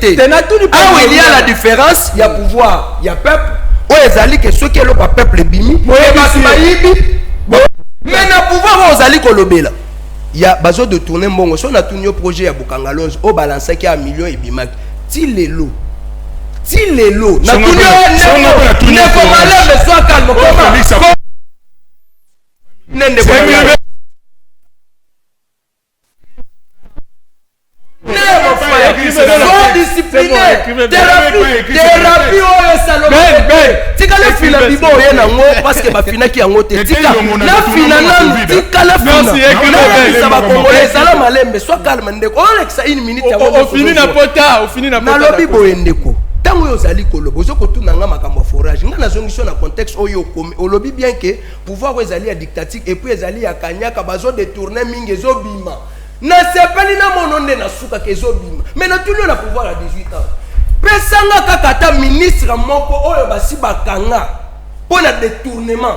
Ah oui, il y a la différence, il y a pouvoir, il y a peuple. Oh, ezali que ceux qui est le peuple bimi. Mais na pouvoir ozali kolobela. Il y a besoin de tourner mbongo. Si on a tourné au projet à Bukangalonge, au balance qui a un million et bimak. Ti les lots. Si les lots, na tourné ne faut pas mais sois calme. Sois discipliné. Thérapie oyo salon. Tika le fina bibo oyo nango parce que ba fina ki yango te. Tika na fina nan tika la fina. Merci. Ça va congolais sala malembe sois calme ndeko. On exa une minute yango. On finit na pota, on finit na pota. Na lobi boye ndeko. Tango yo zali kolobo zo ko tuna nga makambo forage. Nga na zongisho na contexte oyo olobi bien que pouvoir ezali ya dictatique et puis ezali ya kanyaka bazo détourner mingi zo bima. Na sepeli na mononde na suka kezo bima. Mais na tout le pouvoir à 18 ans. Pesanga kakata ministre moko oyo basi bakanga pour na détournement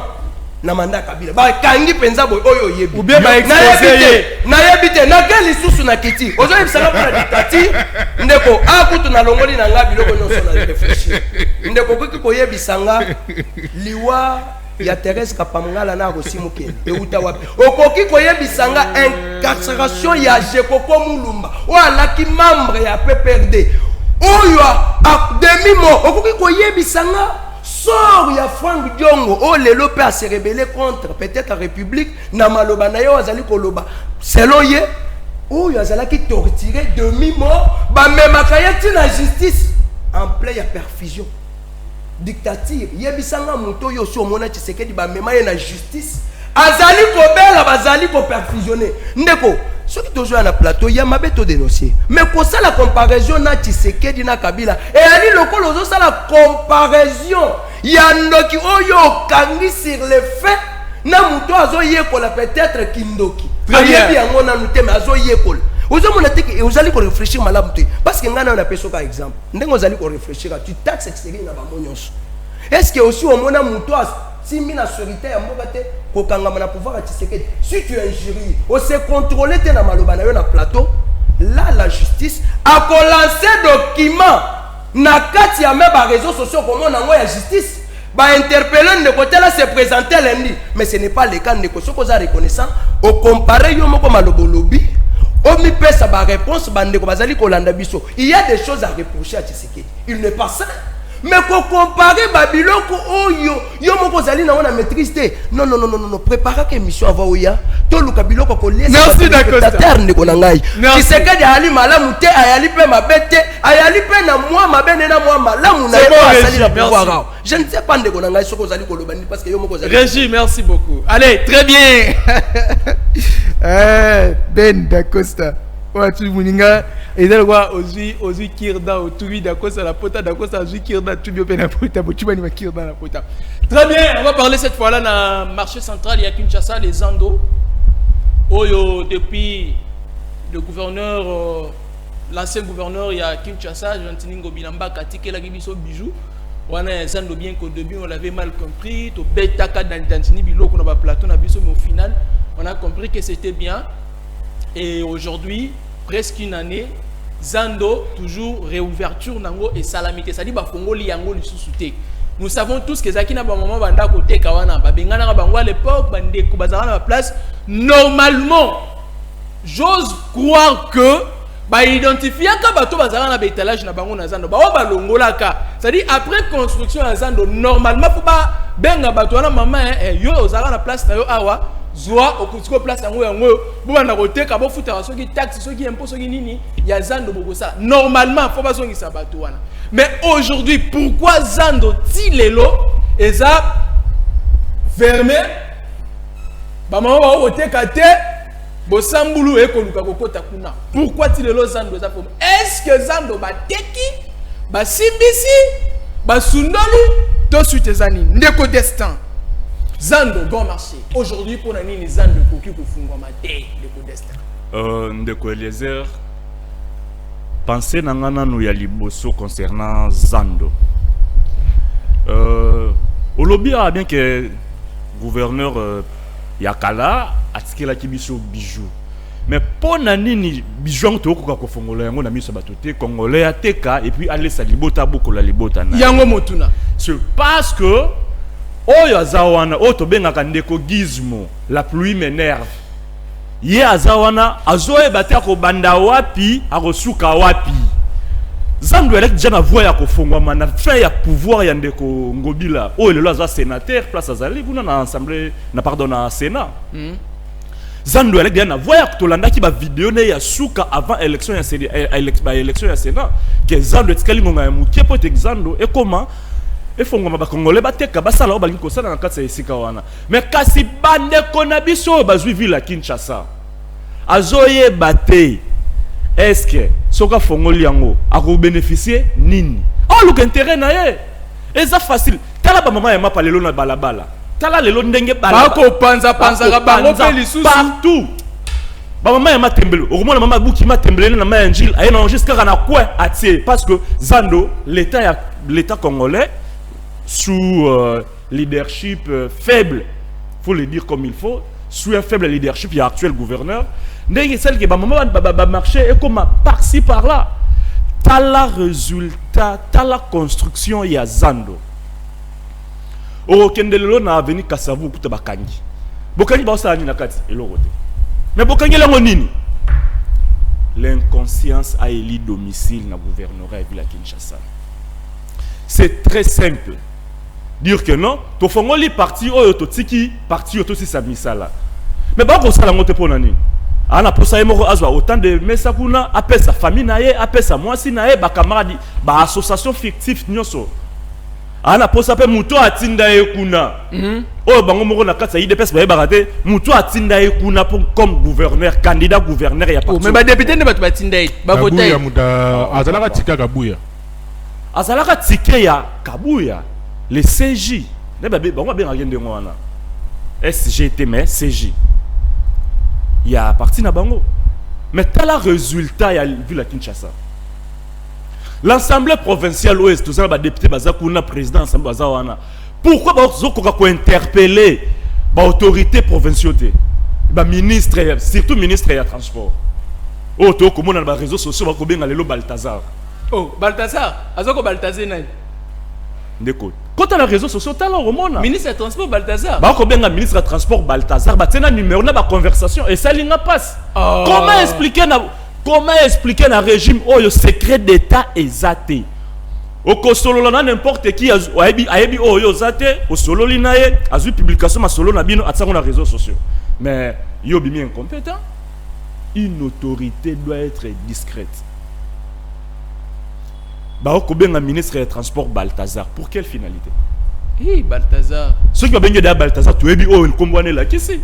na mandat Kabila. Ba kangi penza boy oyo yebi. Ou bien ba exposer na yebite na quel lisusu na kiti. Ozo yebisanga pour la dictature. Ndeko akutu na longoli na nga biloko nyonso na réfléchir. Ndeko koki koyebisanga liwa ya Thérèse Kapamngala na Rosimuke euta wapi okoki koyebisanga incarcération ya Jekoko Mulumba o alaki membre ya PPRD oyo a demi mort okoki koyebisanga sort ya Frank Diongo o lelo pe a se rebeller contre peut-être la République na maloba na yo azali koloba selon ye oyo azalaki torturé demi mort ba memaka ye na justice en plein ya perfusion dictature yebisanga moto yo so mona Tshisekedi ba mema ye na justice azali kobela bazali ko perfusionner ndeko soki tozo na plateau ya mabeto dénoncer mais ko ça la comparaison na Tshisekedi na Kabila et ali lokolo zo ça la comparaison ya ndoki oyo kangi sur les faits na moto azo yekola peut-être kindoki ayebi yango na nuteme azo yekola ozo mona teke ozali ko réfléchir malamu te parce que ngana na peso ka exemple ndengo ozali ko réfléchir tu taxe extérieur na ba monyonso est-ce que aussi au mona muto si mina sorité ya mboka te ko kangama na pouvoir à Tshisekedi si tu injuries o se contrôler te na maloba na yo na plateau là la justice a ko lancer document na kati ya meba réseaux sociaux comme na ngo ya justice ba interpeller de côté là se présenter lundi mais ce n'est pas le cas de ko soko za reconnaissant au comparer yo moko malobo lobby Omi pesa ba réponse bande ko bazali ko landa biso. Il y a des choses à reprocher à Tshisekedi. Il n'est pas ça. Mais qu'on compare Babiloko oyo yo moko zali na wana maîtrise te. Non, préparez que mission avant oya. To luka biloko ko laisse. Merci Dacosta. Terre ko nangai. Tshisekedi ali malamu te ayali pe mabete, ayali pe na moi mabene na moi malamu na yo la pouvoir. Je ne sais pas ndeko nangai soko zali ko lobani parce que yo moko zali. Régie, merci beaucoup. Allez, très bien. Ben Dacosta. Tu muninga et là quoi ozi kirda autour d'Acosta la pota d'Acosta ozi kirda tout bien la pota tu vas ni kirda la pota. Très bien, on va parler cette fois là dans marché central il y a Kinshasa les Zando. Oyo depuis le gouverneur l'ancien gouverneur il y a Kinshasa Jantiningo Bilamba Katike la Gibiso bijou. On a Zando bien qu'au début on l'avait mal compris, to betaka dans Dantini biloko na plateau na biso mais au final on a compris que c'était bien. Et aujourd'hui, presque une année, Zando, toujours réouverture nango et salamité. Ça dit bah Congoli yango le sous-souté. Nous savons tous que Zakina ba maman banda côté kawana ba bengana ba à l'époque bande ko bazana la place. Normalement, j'ose croire que ba identifier ka bato bazana na étalage na bango na Zando. Ba o ba longola ka. Ça dit après construction à Zando normalement faut pas benga bato na maman yo ozala na place na yo awa. Zoa okutiko place yango yango bo na koteka bo futa soki taxe soki impôt soki nini ya Zando boko ça normalement faut pas zongi sa bato wana mais aujourd'hui pourquoi Zando ti lelo eza fermé ba mama ba koteka te bo sambulu e ko luka kokota kuna pourquoi ti lelo Zando eza fermé est-ce que Zando ba teki ba simbisi ba sundoli to suite ezani ndeko destin Zando bon marché. Aujourd'hui pour nani les Zando koki ko fungwa maté de Codestin. Ndeko Eliezer pensez nangana no ya liboso concernant Zando. Olobi a bien que gouverneur yakala atikela ki biso bijou. Mais pour nani bijou to ko ko fongola yango na miso batote congolais ateka et puis aller sa libota boko la libota na. Yango motuna. C'est parce que oyo azawana o to bengaka ndeko Gizmo, la pluie m'énerve. Ye azawana azoe batia ko banda wapi akosuka wapi. Zandu elek déjà na voix ya ko fongwa na fin ya pouvoir ya ndeko Ngobila. O lelo aza sénateur place azali kuna na assemblée na pardon na sénat. Zandu elek déjà na voix ya tolanda ki ba vidéo ne ya suka avant élection ya élection ya sénat que Zandu etikali ngonga ya mukie po te Zandu e comment e fongwa ba congolais bateka basala o balingi ko sala na katsa esika wana. Mais kasi bande kona biso bazwi villa Kinshasa. Azoye bate. Est-ce que soka fongoli yango ako bénéficier nini? Oh le intérêt na ye. Et ça facile. Tala ba mama ya mapa lelo na balabala. Tala lelo ndenge balabala. Bako panza ka bango pe lisusu partout. Ba mama ya matembelo. Okomona mama buki matembelo na ma njil ayena jusqu'à na quoi atie parce que Zando l'état congolais sous leadership faible, faut le dire comme il faut, sous un faible leadership, il y a actuel gouverneur. N'est-ce celle qui va marcher et comme par-ci par-là. T'as la résultat, t'as la construction, il y a Zando. Au Kendelelo na venu Kasavu kuta bakangi. Bokangi ba osa ni nakati elorote. Mais bokangi la nini? L'inconscience a élu domicile na gouvernorat de la Kinshasa. C'est très simple. Dire que non, to fongoli parti oyo to tiki parti oto si sa misala. Mais ba ko sala ngote pona nini? Ana posa yemo azwa autant de mesa kuna appelle sa famille naye appelle sa mwasi naye ba camarade ba association fictive nyoso. Ana posa pe muto atinda ye kuna. Oyo bango moko na katsa IDPS ba yebakate muto atinda ye kuna comme gouverneur candidat gouverneur ya parti. Mais ba député ne ba atinda ye ba voter. Kabuya muta azalaka tika Kabuya. Azalaka tike ya Kabuya. Les CJ, ne ba bango bien rien de ngwana. SGT mais CJ. Il y a parti na bango. Mais t'as le résultat ya vu la Kinshasa. L'Assemblée provinciale ouest tous les députés bazakuna président ensemble bazawana. Pourquoi bazoko ko interpeller ba autorité provinciale ba ministre surtout ministre ya transport. Oh to ko mona ba réseaux sociaux ba ko benga lelo Balthazar. Oh Balthazar, azoko Balthazar nani? Ndeko. Quand on a réseaux sociaux, t'as là au monde. Ministre de transport Balthazar. Bah combien de ministre de transport Balthazar, bah tiens un numéro, on a une conversation et ça l'ina passe. Oh. Comment expliquer na régime oh le secret d'état exacté. Au kosolo na n'importe qui ayebi oh yo zate au solo linaye azu publication ma solo na bino atsango na réseaux sociaux. Mais yo bimi incompétent. Une autorité doit être discrète. Bah, un ministre des Transports Balthazar. Pour quelle finalité? Hey, Balthazar. Ceux qui ont besoin de Balthazar, tu es dit, oh, il comprend là, qui c'est?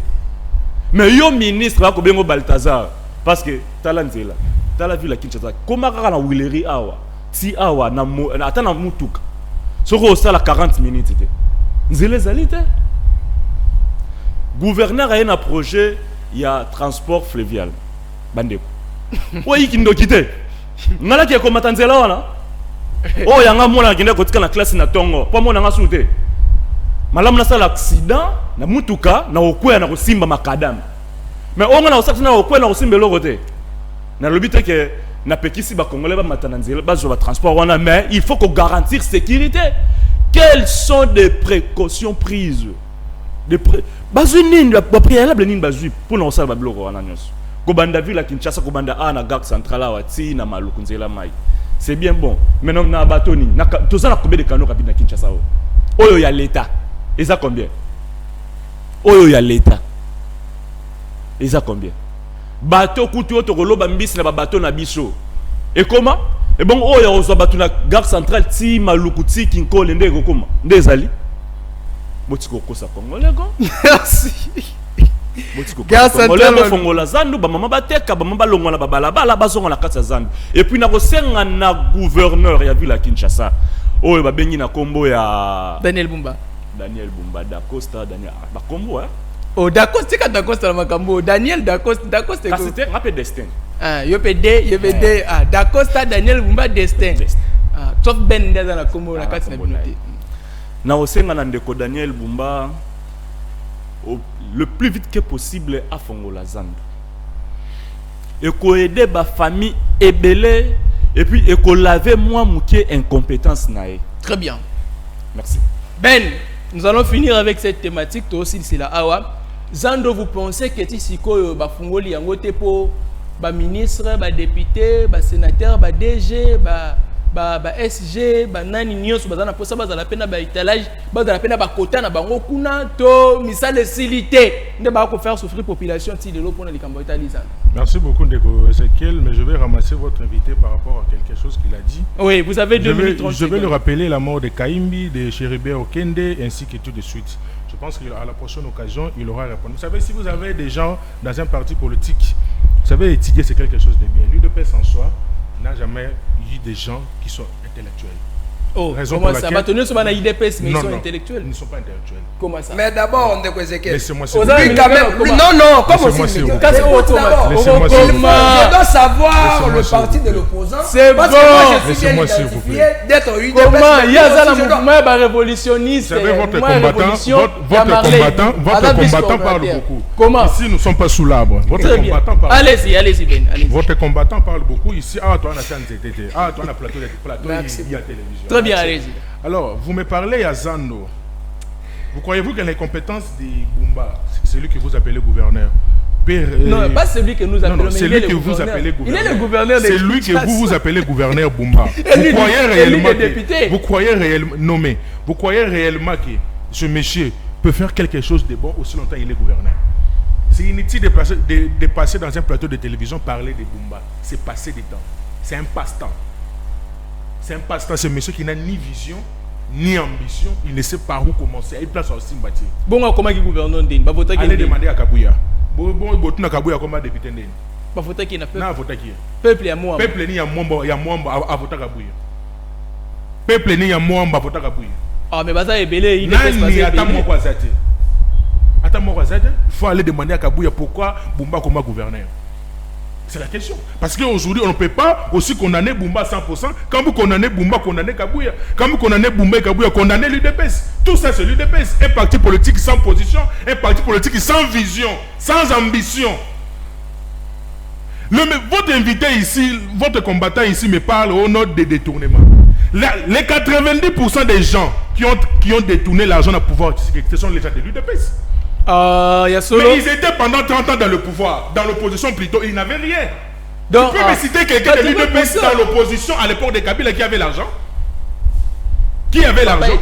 Mais yo ministre, va combien de Balthazar? Parce que, t'as la ville à Kinshasa. Comment on a Willery Awa? Si Awa, attends, na Moutouk. Ce qu'on a 40 minutes. Nzele Zalite. Gouverneur a un projet, il y a transport fluvial. Bandeko. Oui, qui nous quitte. Nala qui est comme Tanzela, voilà. Oh yanga mona ngenda kotika na classe na tongo po mona nga sute malamu na sala accident na mutuka na okwea na kosimba makadam mais onga na osakina okwea na kosimba loko te na lobite ke na pekisi ba congolais ba matana nzela ba zo ba transport wana mais il faut qu'on garantir sécurité. Quelles sont les précautions prises bazui nini ba préalable nini bazui pour na osala ba bloko wana nyos ko banda ville la Kinshasa ko banda na gare centrale wa ti na maluku nzela mai. C'est bien bon. Maintenant, na batoni, tout ça, combien de canaux rapide na Kinshasa? Oyo ya l'État. Et ça combien? Oyo ya l'État. Et ça combien? Bateau couteau to rolo bambis na bateau na biso. Et comment? Et bon, oyo ozo bateau na gare centrale ti malukuti kinko lende ko comment? Ndezali. Botiko ko sa congolais go. Merci. Gare centrale fongola zandu ba mama bateka ba mama longona ba balabala bazonga na kati ya zandu et puis na kosenga na gouverneur ya ville ya Kinshasa oyo ba bengi na kombo ya Daniel Bumba da Costa Daniel ba kombo oh da Costa ka da Costa na makambo Daniel da Costa c'était rappel destin yo PD da Costa Daniel Bumba destin sauf ben ndaza na kombo na kati na bilote na kosenga na ndeko Daniel Bumba le plus vite que possible à Fongola Zando. Et qu'on aide ma famille ébélée et puis et qu'on lave moi mouké incompétence nae. Très bien. Merci. Ben, nous allons finir avec cette thématique. Toi aussi, c'est la Awa. Zando, vous pensez que si ko ba Fongoli yango te po ba ministre, ba député, ba sénateur, ba DG, ba SG, ba nani nyonso bazana posa bazala pena ba étalage, bazala pena ba kota na bango kuna to misale silité. Ne ba ko faire souffrir population ti de l'eau pour les Cambodgiens lisant. Merci beaucoup Ndeko Ezekiel, mais je vais ramasser votre invité par rapport à quelque chose qu'il a dit. Oui, vous avez 2 minutes 30 Je vais lui rappeler la mort de Kaimbi, de Chéribert Okende, ainsi que tout de suite. Je pense qu'à la prochaine occasion, il aura répondu. Vous savez, si vous avez des gens dans un parti politique, vous savez, étudier c'est quelque chose de bien. L'UDPS en soi n'a jamais eu des gens qui sont intellectuels. Oh, raison comment pour ça? laquelle... Ils sont pas IDPS, mais non, ils sont non, intellectuels. Ils ne sont pas intellectuels. Comment ça? Mais d'abord, on est Ezekiel. Laissez-moi Aux s'il Lui, quand même. Lui, non, comment Laissez-moi c'est s'il vous plaît. D'abord, je dois savoir le parti de l'opposant. C'est bon. Parce que moi, je suis bien Laissez-moi s'il vous identifié plaît. d'être UDPS. Comment? Il y a ça, le je dois- mouvement révolutionniste. Vous savez, votre mouvement combattant, révolution, votre combattant parle beaucoup. Comment? Ici, nous ne sommes pas sous l'arbre. Votre Très bien. combattant parle. Allez-y, Ben. Allez-y. Votre combattant parle beaucoup. Ici, toi, on a CNTT. Toi, on a plateau, Merci. il y a télévision. Très bien, allez-y. Alors, vous me parlez à Zando. Vous croyez-vous que les compétences de Bumba, c'est celui que vous appelez gouverneur? Non, pas celui que nous appelons, non, c'est lui que vous appelez gouverneur. Il est le gouverneur des C'est lui que vous appelez gouverneur Bumba. Vous croyez réellement vous croyez réellement nommé. Vous croyez réellement que ce monsieur peut faire quelque chose de bon aussi longtemps qu'il est gouverneur? C'est inutile de passer dans un plateau de télévision parler de Bumba. C'est passer du temps. C'est un passe-temps. C'est un passe-temps. C'est un monsieur qui n'a ni vision, ni ambition. Il ne sait pas où commencer. Il place aussi Mbati. Bon, comment il gouverneur Ndine? Allez demander à Kabouya. Bon, Kabouya comment député Ndine. Pas voter qui n'a peuple. Non, voter qui? Peuple à moi. Peuple ni ya mwamba à voter Kabouya. Peuple ni ya mwamba à voter Kabouya. Ah, mais baza ebele, il est pas Nani attend moi quoi zate? Attends moi quoi zate? Il faut aller demander à Kabouya pourquoi Bumba comme gouverneur. C'est la question. Parce qu'aujourd'hui, on ne peut pas aussi condamner Bumba 100%. Quand vous condamnez Bumba, condamnez Kabouya. Quand vous condamnez Bumba et Kabouya, condamnez l'UDPS. Tout ça, c'est l'UDPS. Un parti politique sans position, un parti politique sans vision, sans ambition. Votre invité ici, votre combattant ici me parle au nom des détournements. Les 90% des gens qui ont détourné l'argent au pouvoir, ce sont les gens de l'UDPS. Mais ils étaient pendant 30 ans dans le pouvoir, dans l'opposition plutôt, ils n'avaient rien. Donc, tu peux me citer quelqu'un de l'UDPS dans l'opposition à l'époque de Kabila qui avait l'argent? Qui avait l'argent?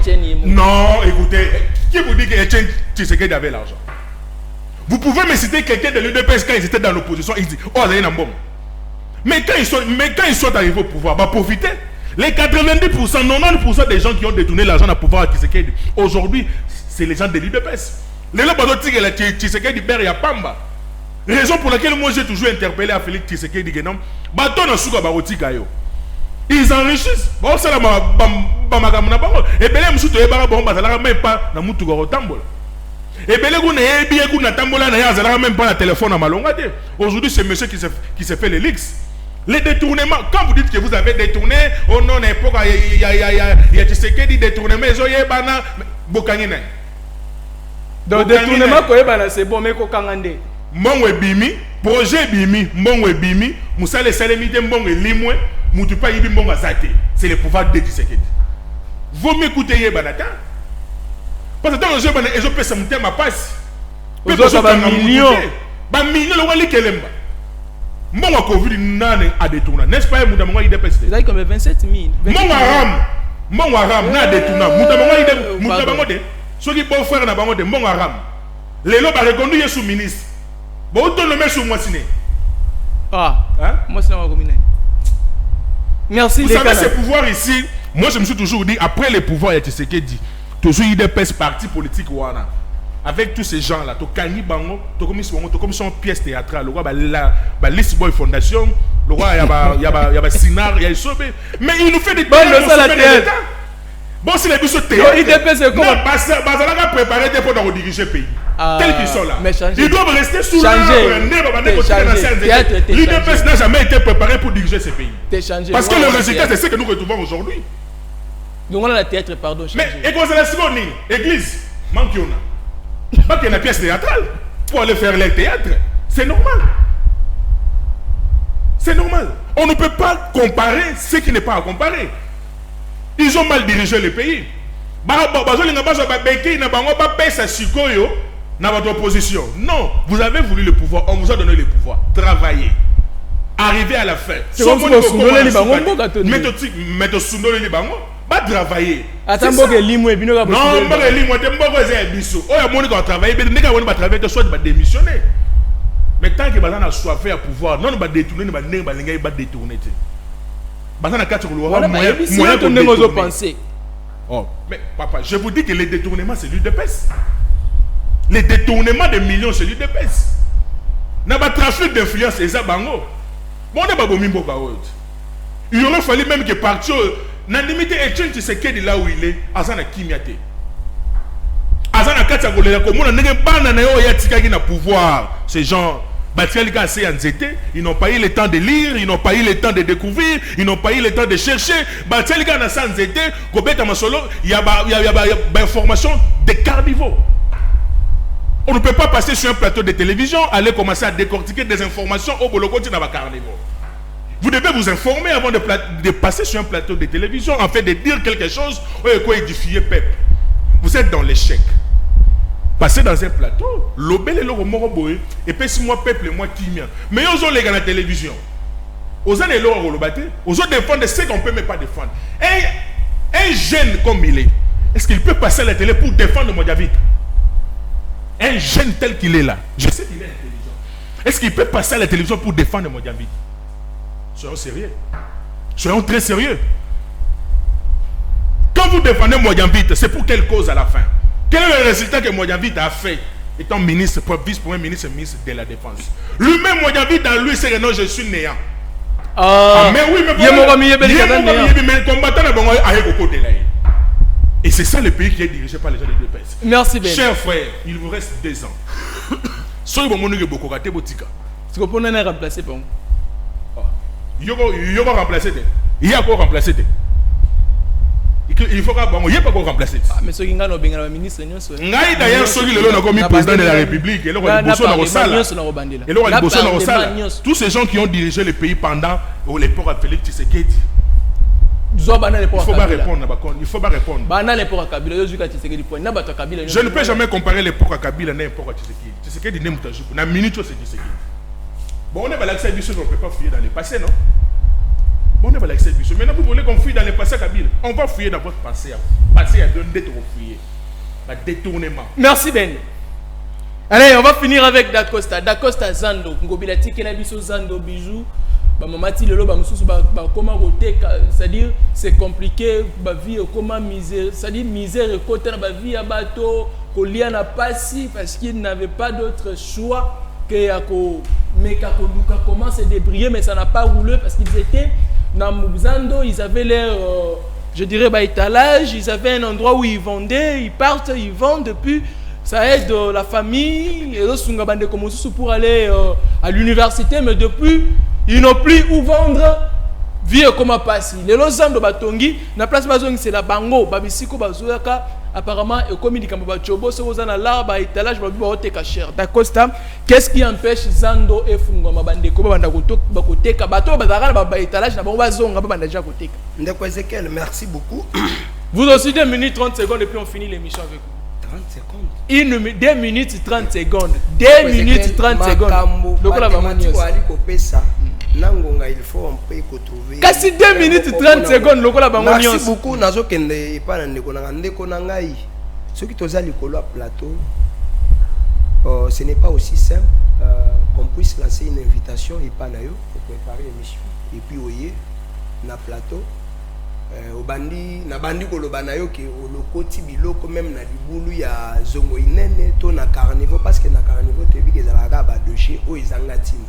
Non, écoutez, qui vous dit que Etienne Tshisekedi avait l'argent? Vous pouvez me citer quelqu'un de l'UDPS quand ils étaient dans l'opposition, ils disent oh, ça y est, bon. Mais quand ils sont arrivés au pouvoir, bah profitez. Les 90%, 90% des gens qui ont détourné l'argent au pouvoir à Tshisekedi, aujourd'hui, c'est les gens de l'UDPS. Les gens qui ont Tshisekedi Ber ya Pamba. Raison pour laquelle moi j'ai toujours interpellé à Félix Tshisekedi Genom. Ils enrichissent. Bon, ça là, et bien les moussous même pas dans Moutougo Tambola. Et bien les même pas la téléphone à Malonga. Aujourd'hui, c'est monsieur qui s'est fait les leaks. Les détournements, quand vous dites que vous avez détourné, oh non, n'importe quoi, il y a Tshisekedi détournement, donc détournement c'est bon mais kokangande. Mbongo bimi, projet bimi, mbongo bimi, musale salemite mbongo limwe, mutu pa yibi mbongo zate. C'est le pouvoir de Tshisekedi. Vous m'écoutez yebanata? Parce que dans le jeu je peux ça monter ma passe. Vous avez un million. Ba million le wali kelemba. Mbongo Covid nane a détourné. N'est-ce pas muta mbongo IDPS? Vous avez comme 27 000. Mbongo haram na détourné. Muta mbongo de ceux qui peuvent faire na bango de mbongo haram. Les lobes a reconnu sous ministre. Bon, on le met sous moi ciné. Ah, hein? Moi c'est un merci. Vous savez ces pouvoirs ici. Moi je me suis toujours dit après les pouvoirs il y a ce qu'il dit. Toujours il des parti politique wana. Avec tous ces gens là, to Kani Bango, to comme son pièce théâtrale, le roi la List Boy Fondation, le roi il y a Sinar, il y a Sobé. Mais il nous fait des bon, si les bus sont théâtre, Bazala a préparé des pour diriger le pays. Tels qu'ils sont là. Ils doivent rester sous l'UDPS n'a jamais été préparé pour diriger ce pays. Parce que le résultat, c'est ce que nous retrouvons aujourd'hui. Donc on a la théâtre, pardon. Mais église, manque. Pas qu'il y ait une pièce théâtrale pour aller faire les théâtres. C'est normal. C'est normal. On ne peut pas comparer ce qui n'est pas à comparer. Ils ont mal dirigé le pays. Non, vous avez voulu le pouvoir, on vous a donné le pouvoir. Travaillez. Arrivez à la fin. C'est comme si vous avez travailler. Attends, non, démissionner. Mais tant que vous avez soifé à pouvoir, non, on va détourner, on va détourner. Oh, mais papa, je vous dis que les détournements, c'est l'UDPS. Les détournements de millions, c'est l'UDPS. N'a pas trafic d'influence, c'est ça, bango. Bon, on n'a pas besoin de il aurait fallu même que partir. N'a limité Etienne Tshisekedi là où il est, Azana Kimiate. Azana Katagolé, comme on a n'importe pas pouvoir. Ces gens, ils n'ont pas eu le temps de lire, ils n'ont pas eu le temps de découvrir, ils n'ont pas eu le temps de chercher. Il y a des informations de carnivores. On ne peut pas passer sur un plateau de télévision, aller commencer à décortiquer des informations au bolokoti dans la carnivore. Vous devez vous informer avant de passer sur un plateau de télévision, en fait de dire quelque chose pour édifier peuple. Vous êtes dans l'échec. Passez dans un plateau, l'obel et l'oro moroboé, et puis si moi peuple et moi qui mien. Mais ils ont les gars à la télévision. Aux années l'oro robaté, aux autres défendre ce qu'on ne peut même pas défendre. Un jeune comme il est-ce qu'il peut passer à la télé pour défendre Modiavite? Un jeune tel qu'il est là, je sais qu'il est intelligent. Est-ce qu'il peut passer à la télévision pour défendre Modiavite? Soyons sérieux. Soyons très sérieux. Quand vous défendez Modiavite, c'est pour quelle cause à la fin? Quel est le résultat que Modiavite a fait étant ministre, vice-premier ministre de la Défense? Lui-même, Modiavite, dans lui, c'est que non, je suis néant. Mais oui, mais combattant et c'est ça le pays qui est dirigé par les gens de l'UDPS. Merci Ben. Chers frères, il vous reste 2 ans. Soyez bon, mon beaucoup raté botika. Est-ce que vous pouvez remplacer pour moi? Il va remplacer. Il y a quoi remplacer? Il faut pas remplacer. Mais ce qui est ministre, d'ailleurs, ceux qui sont comme président de la République, tous ces gens qui ont dirigé le pays pendant l'époque à Félix Tshisekedi. Il faut pas répondre. Il faut pas répondre. Je ne peux jamais comparer l'époque à Kabila à l'époque à Tshisekedi. Tshisekedi n'est pas toujours. La minute c'est Tshisekedi. Bon, on est l'accès à Bissau, on ne peut pas fouiller dans le passé, non? Bon, on est l'accès à Bissau. Maintenant, vous voulez qu'on fouille dans le passé à Kabila? On va fouiller dans votre passé. Passé à donner des fouiller. Un détournement. Merci Ben. Allez, on va finir avec Dacosta. Dacosta Zando. Ngobilati Kenabiso Zando Bijou. C'est-à-dire c'est compliqué, comment misère, c'est-à-dire misère et côté dans la vie à bateau, qu'on n'a pas si parce qu'il n'avait pas d'autre choix que comment se débrouiller, mais ça n'a pas roulé parce qu'ils étaient dans Muzando, ils avaient l'air, je dirais, étalage, ils avaient un endroit où ils vendaient, ils partent, ils vendent depuis. Ça aide la famille, et d'autres commencent pour aller à l'université, mais depuis, ils n'ont plus où vendre. Vie comme passer. Les losangs de Batongi, la place Bazong, c'est la Bango, Babisiko Bazoyaka, apparemment, et comme il dit que Chobo, c'est aux l'arbre, étalage, Babi cher. D'Acosta, qu'est-ce qui empêche Zando et Fungoma Bandeko, Bakoteka, Bato, Bazara, étalage, Bazong, Babandja Koteka. Ndeko Ezekiel, merci beaucoup. Vous aussi 2 minutes 30 secondes et puis on finit l'émission avec vous. 30 secondes. 2 minutes 30 secondes. 2 minutes 30 secondes. Donc là, il faut un peu trouver. Kasi 2 minutes 30 secondes. Merci beaucoup. Nazo kende pas ndeko na ngai. Ceux qui toza likolo à plateau, ce n'est pas aussi simple qu'on puisse lancer une invitation et pas nayo pour préparer l'émission. Et puis oye na plateau. Obandi na bandi koloba na yo ke olokoti biloko même na libulu ya zongo inene to na carnivore parce que na carnivore te bi ke zalaka ba dossier o izanga tina.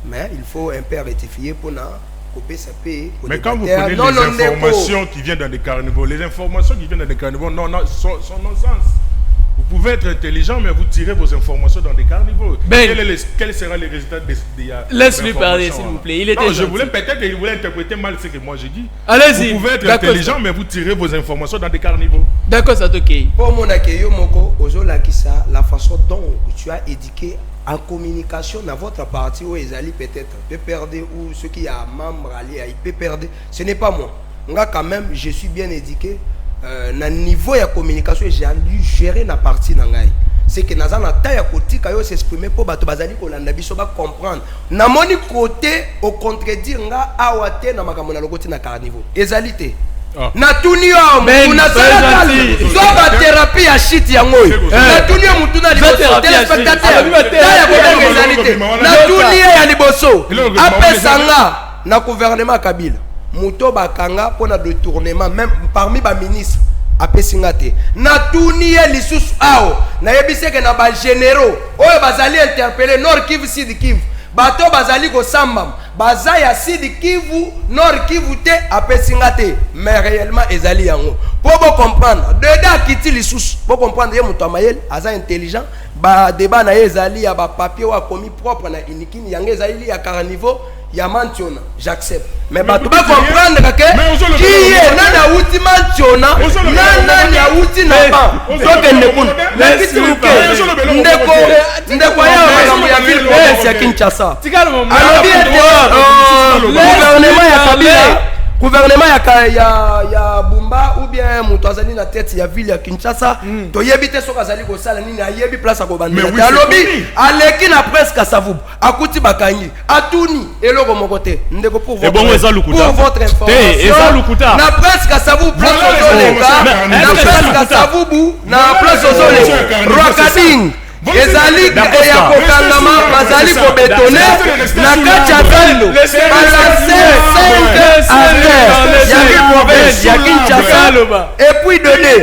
Mais il faut un peu rectifier pour na couper sa paix. Mais quand vous prenez les informations qui viennent dans les carnivores, les informations qui viennent dans les carnivores sont non-sens. Vous pouvez être intelligent, mais vous tirez vos informations dans des carnivores. Ben. Quel sera le résultat de Laisse-lui parler, s'il vous plaît. Il était non, je gentil. voulais peut-être qu'il voulait interpréter mal ce que moi j'ai dit. Allez-y. Vous pouvez être D'accord, intelligent, mais vous tirez vos informations dans des carnivores. D'accord, ça ok. Pour mon accueil, Moko, Ozolakisa, la façon dont tu as éduqué en communication dans votre parti où ils allaient peut-être peut perdre ou ceux qui a membre alliés, ils peuvent perdre. Ce n'est pas moi. Moi quand même, je suis bien éduqué. Na niveau de communication, j'ai dû gérer la partie nangai. C'est que dans la taille à côté, quand on s'exprime pour bato bazali ko landa biso ba comprendre. Na moni côté au contredire nga awate na makamona lokoti na carnivore. Ezalité. Na tunio muna sala zoba thérapie ya shit yango. Na tunio mutuna liboso téléspectateur. Taille ko ezalité. Na tunio ya liboso. Apesanga na gouvernement Kabila. Muto bakanga pona détournement même parmi ba ministres apesingate na tuni ye lisusu ao na yebiseke na ba généraux oyo bazali interpeller Nord Kivu Sud Kivu bato bazali ko samba baza ya Sud Kivu Nord Kivu te apesingate mais réellement ezali yango pour comprendre deda kiti lisusu pour comprendre ye muto amayel aza intelligent ba débat na ye ezali ya ba papier wa commis propre na inikini yango ezali ya carnivore ya mantiona j'accepte mais bato ba comprendre que qui est nana uti mantiona nana ya uti na ba donc ndekuna ndeko ya makambo ya ville province ya Kinshasa gouvernement ya Kabila gouvernement ya Bumba ou bien muto azali na tête ya ville ya Kinshasa to yebite soka azali ko sala nini ayebi place ko bandi alobi aleki na presque Kasavubu akuti bakangi atuni eloko mokote ndeko pour votre information na presque Kasavubu place ozoleka na presque Kasavubu na place ozoleka Rwakading ezali ya kokangama bazali ko bétonner na kati ya Bendo balancer 5 affaires ya ville province ya Kinshasa et puis donner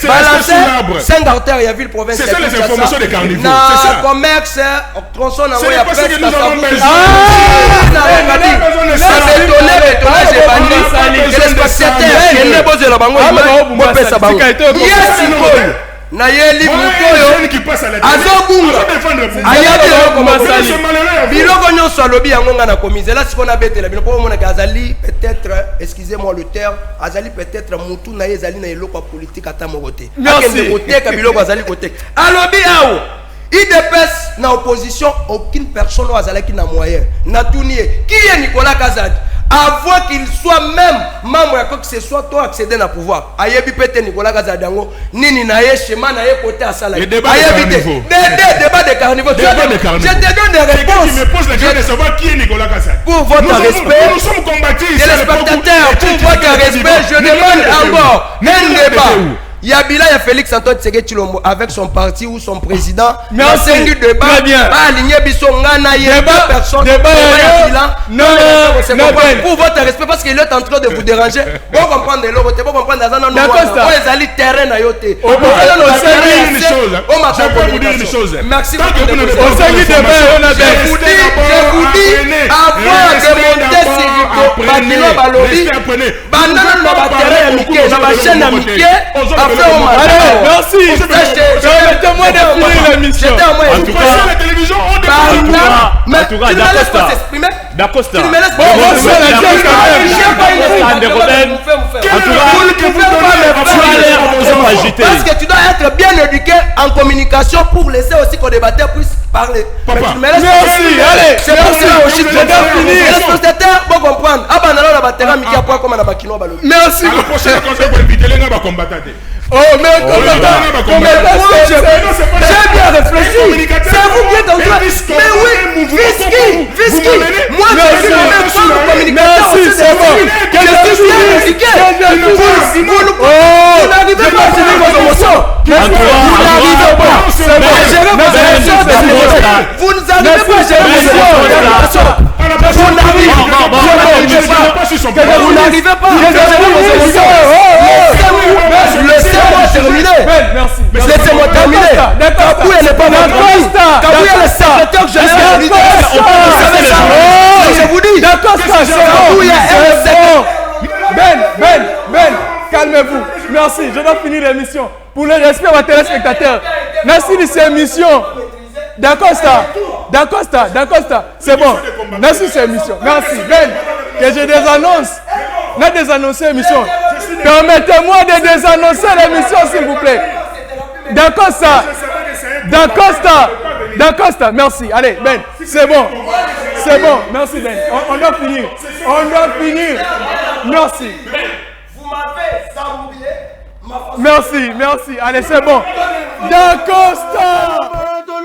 balancer 5 artères ya ville province ya Kinshasa. C'est ça les informations des carnivores, c'est ça. Commerce tronçon na ya presque na Kasavubu na Rwakading ça bétonner j'ai bandi les spectateurs ne bozela bango mo pesa bango yes boy na yeli mutoyo azobunga ayabi biloko nyonso alobi yango nga na komise là siko na betela biloko mona azali peut-être excusez-moi le terme azali peut-être mutu na yezali na eloko politique ata mokote akende koteka biloko azali koteka alobi awo IDPS na opposition aucune personne azalaki na moyen na tunie qui est Nicolas Kazadi avant qu'il soit même membre à quoi que ce soit toi accéder à pouvoir ayebi pete Nicolas Kazadango nini na ye schéma na ye côté à sala ayebi débat de carnivore je te donne des réponses tu me poses la question de savoir qui est Nicolas Kazadi pour votre respect nous sommes combattus téléspectateurs pour votre respect je demande encore un débat. Il y a Bila, il y a Félix Antoine Tshisekedi Tshilombo avec son parti ou son président. Merci. Débat. Très bien. Aligné Bissongana, il y a deux personnes. Non, pour votre respect, parce qu'il est en train de vous déranger. Vous comprenez l'autre, vous comprenez dans un les terrain à yoté. Je peux vous dire une chose. Merci beaucoup. Je vous dis, avant de monter sur Bakilo Balobi, Bandana na terrain Miké, na chaîne Miké. Merci. Permettez-moi de finir l'émission. En tout cas, la télévision, on D'Acosta. Tu me laisses parce que tu dois être bien éduqué en communication pour laisser aussi qu'on débatteur puisse parler. Papa. Merci. Allez. C'est pour ça aussi que je dois finir. Les spectateurs vont comprendre. Ah ben alors la batterie Miki après comme on a bakino balo. Merci. La prochaine conseil pour inviter les gars à combattre. Oh mais j'ai bien réfléchi. C'est vous qui êtes en train. Mais oui, Fisky. Moi je suis même pas le communicateur. Merci, c'est bon. Je suis bien éduqué. Vous n'arrivez pas à gérer vos émotions. Vous n'arrivez pas à gérer vos émotions. Vous n'arrivez pas à gérer vos émotions. Vous n'arrivez pas à gérer vos émotions. Laissez-moi terminer. Merci. Laissez-moi terminer. Kabouya n'est pas mon ami. Kabouya est le secrétaire général de l'UDPS. Je vous dis. Kabouya est le secrétaire. Ben, calmez-vous. Merci. Je dois finir l'émission. Pour le respect de vos téléspectateurs. c'est émission. D'Acosta. C'est bon. Merci, c'est émission. Merci. Ben, que je désannonce. On a désannoncé l'émission. Permettez-moi de désannoncer l'émission, s'il vous plaît. D'Acosta. Merci. Allez, Ben, c'est bon. Merci, Ben. On doit finir. Merci. Vous m'avez sabouillé. Merci. Allez, c'est bon. D'Acosta.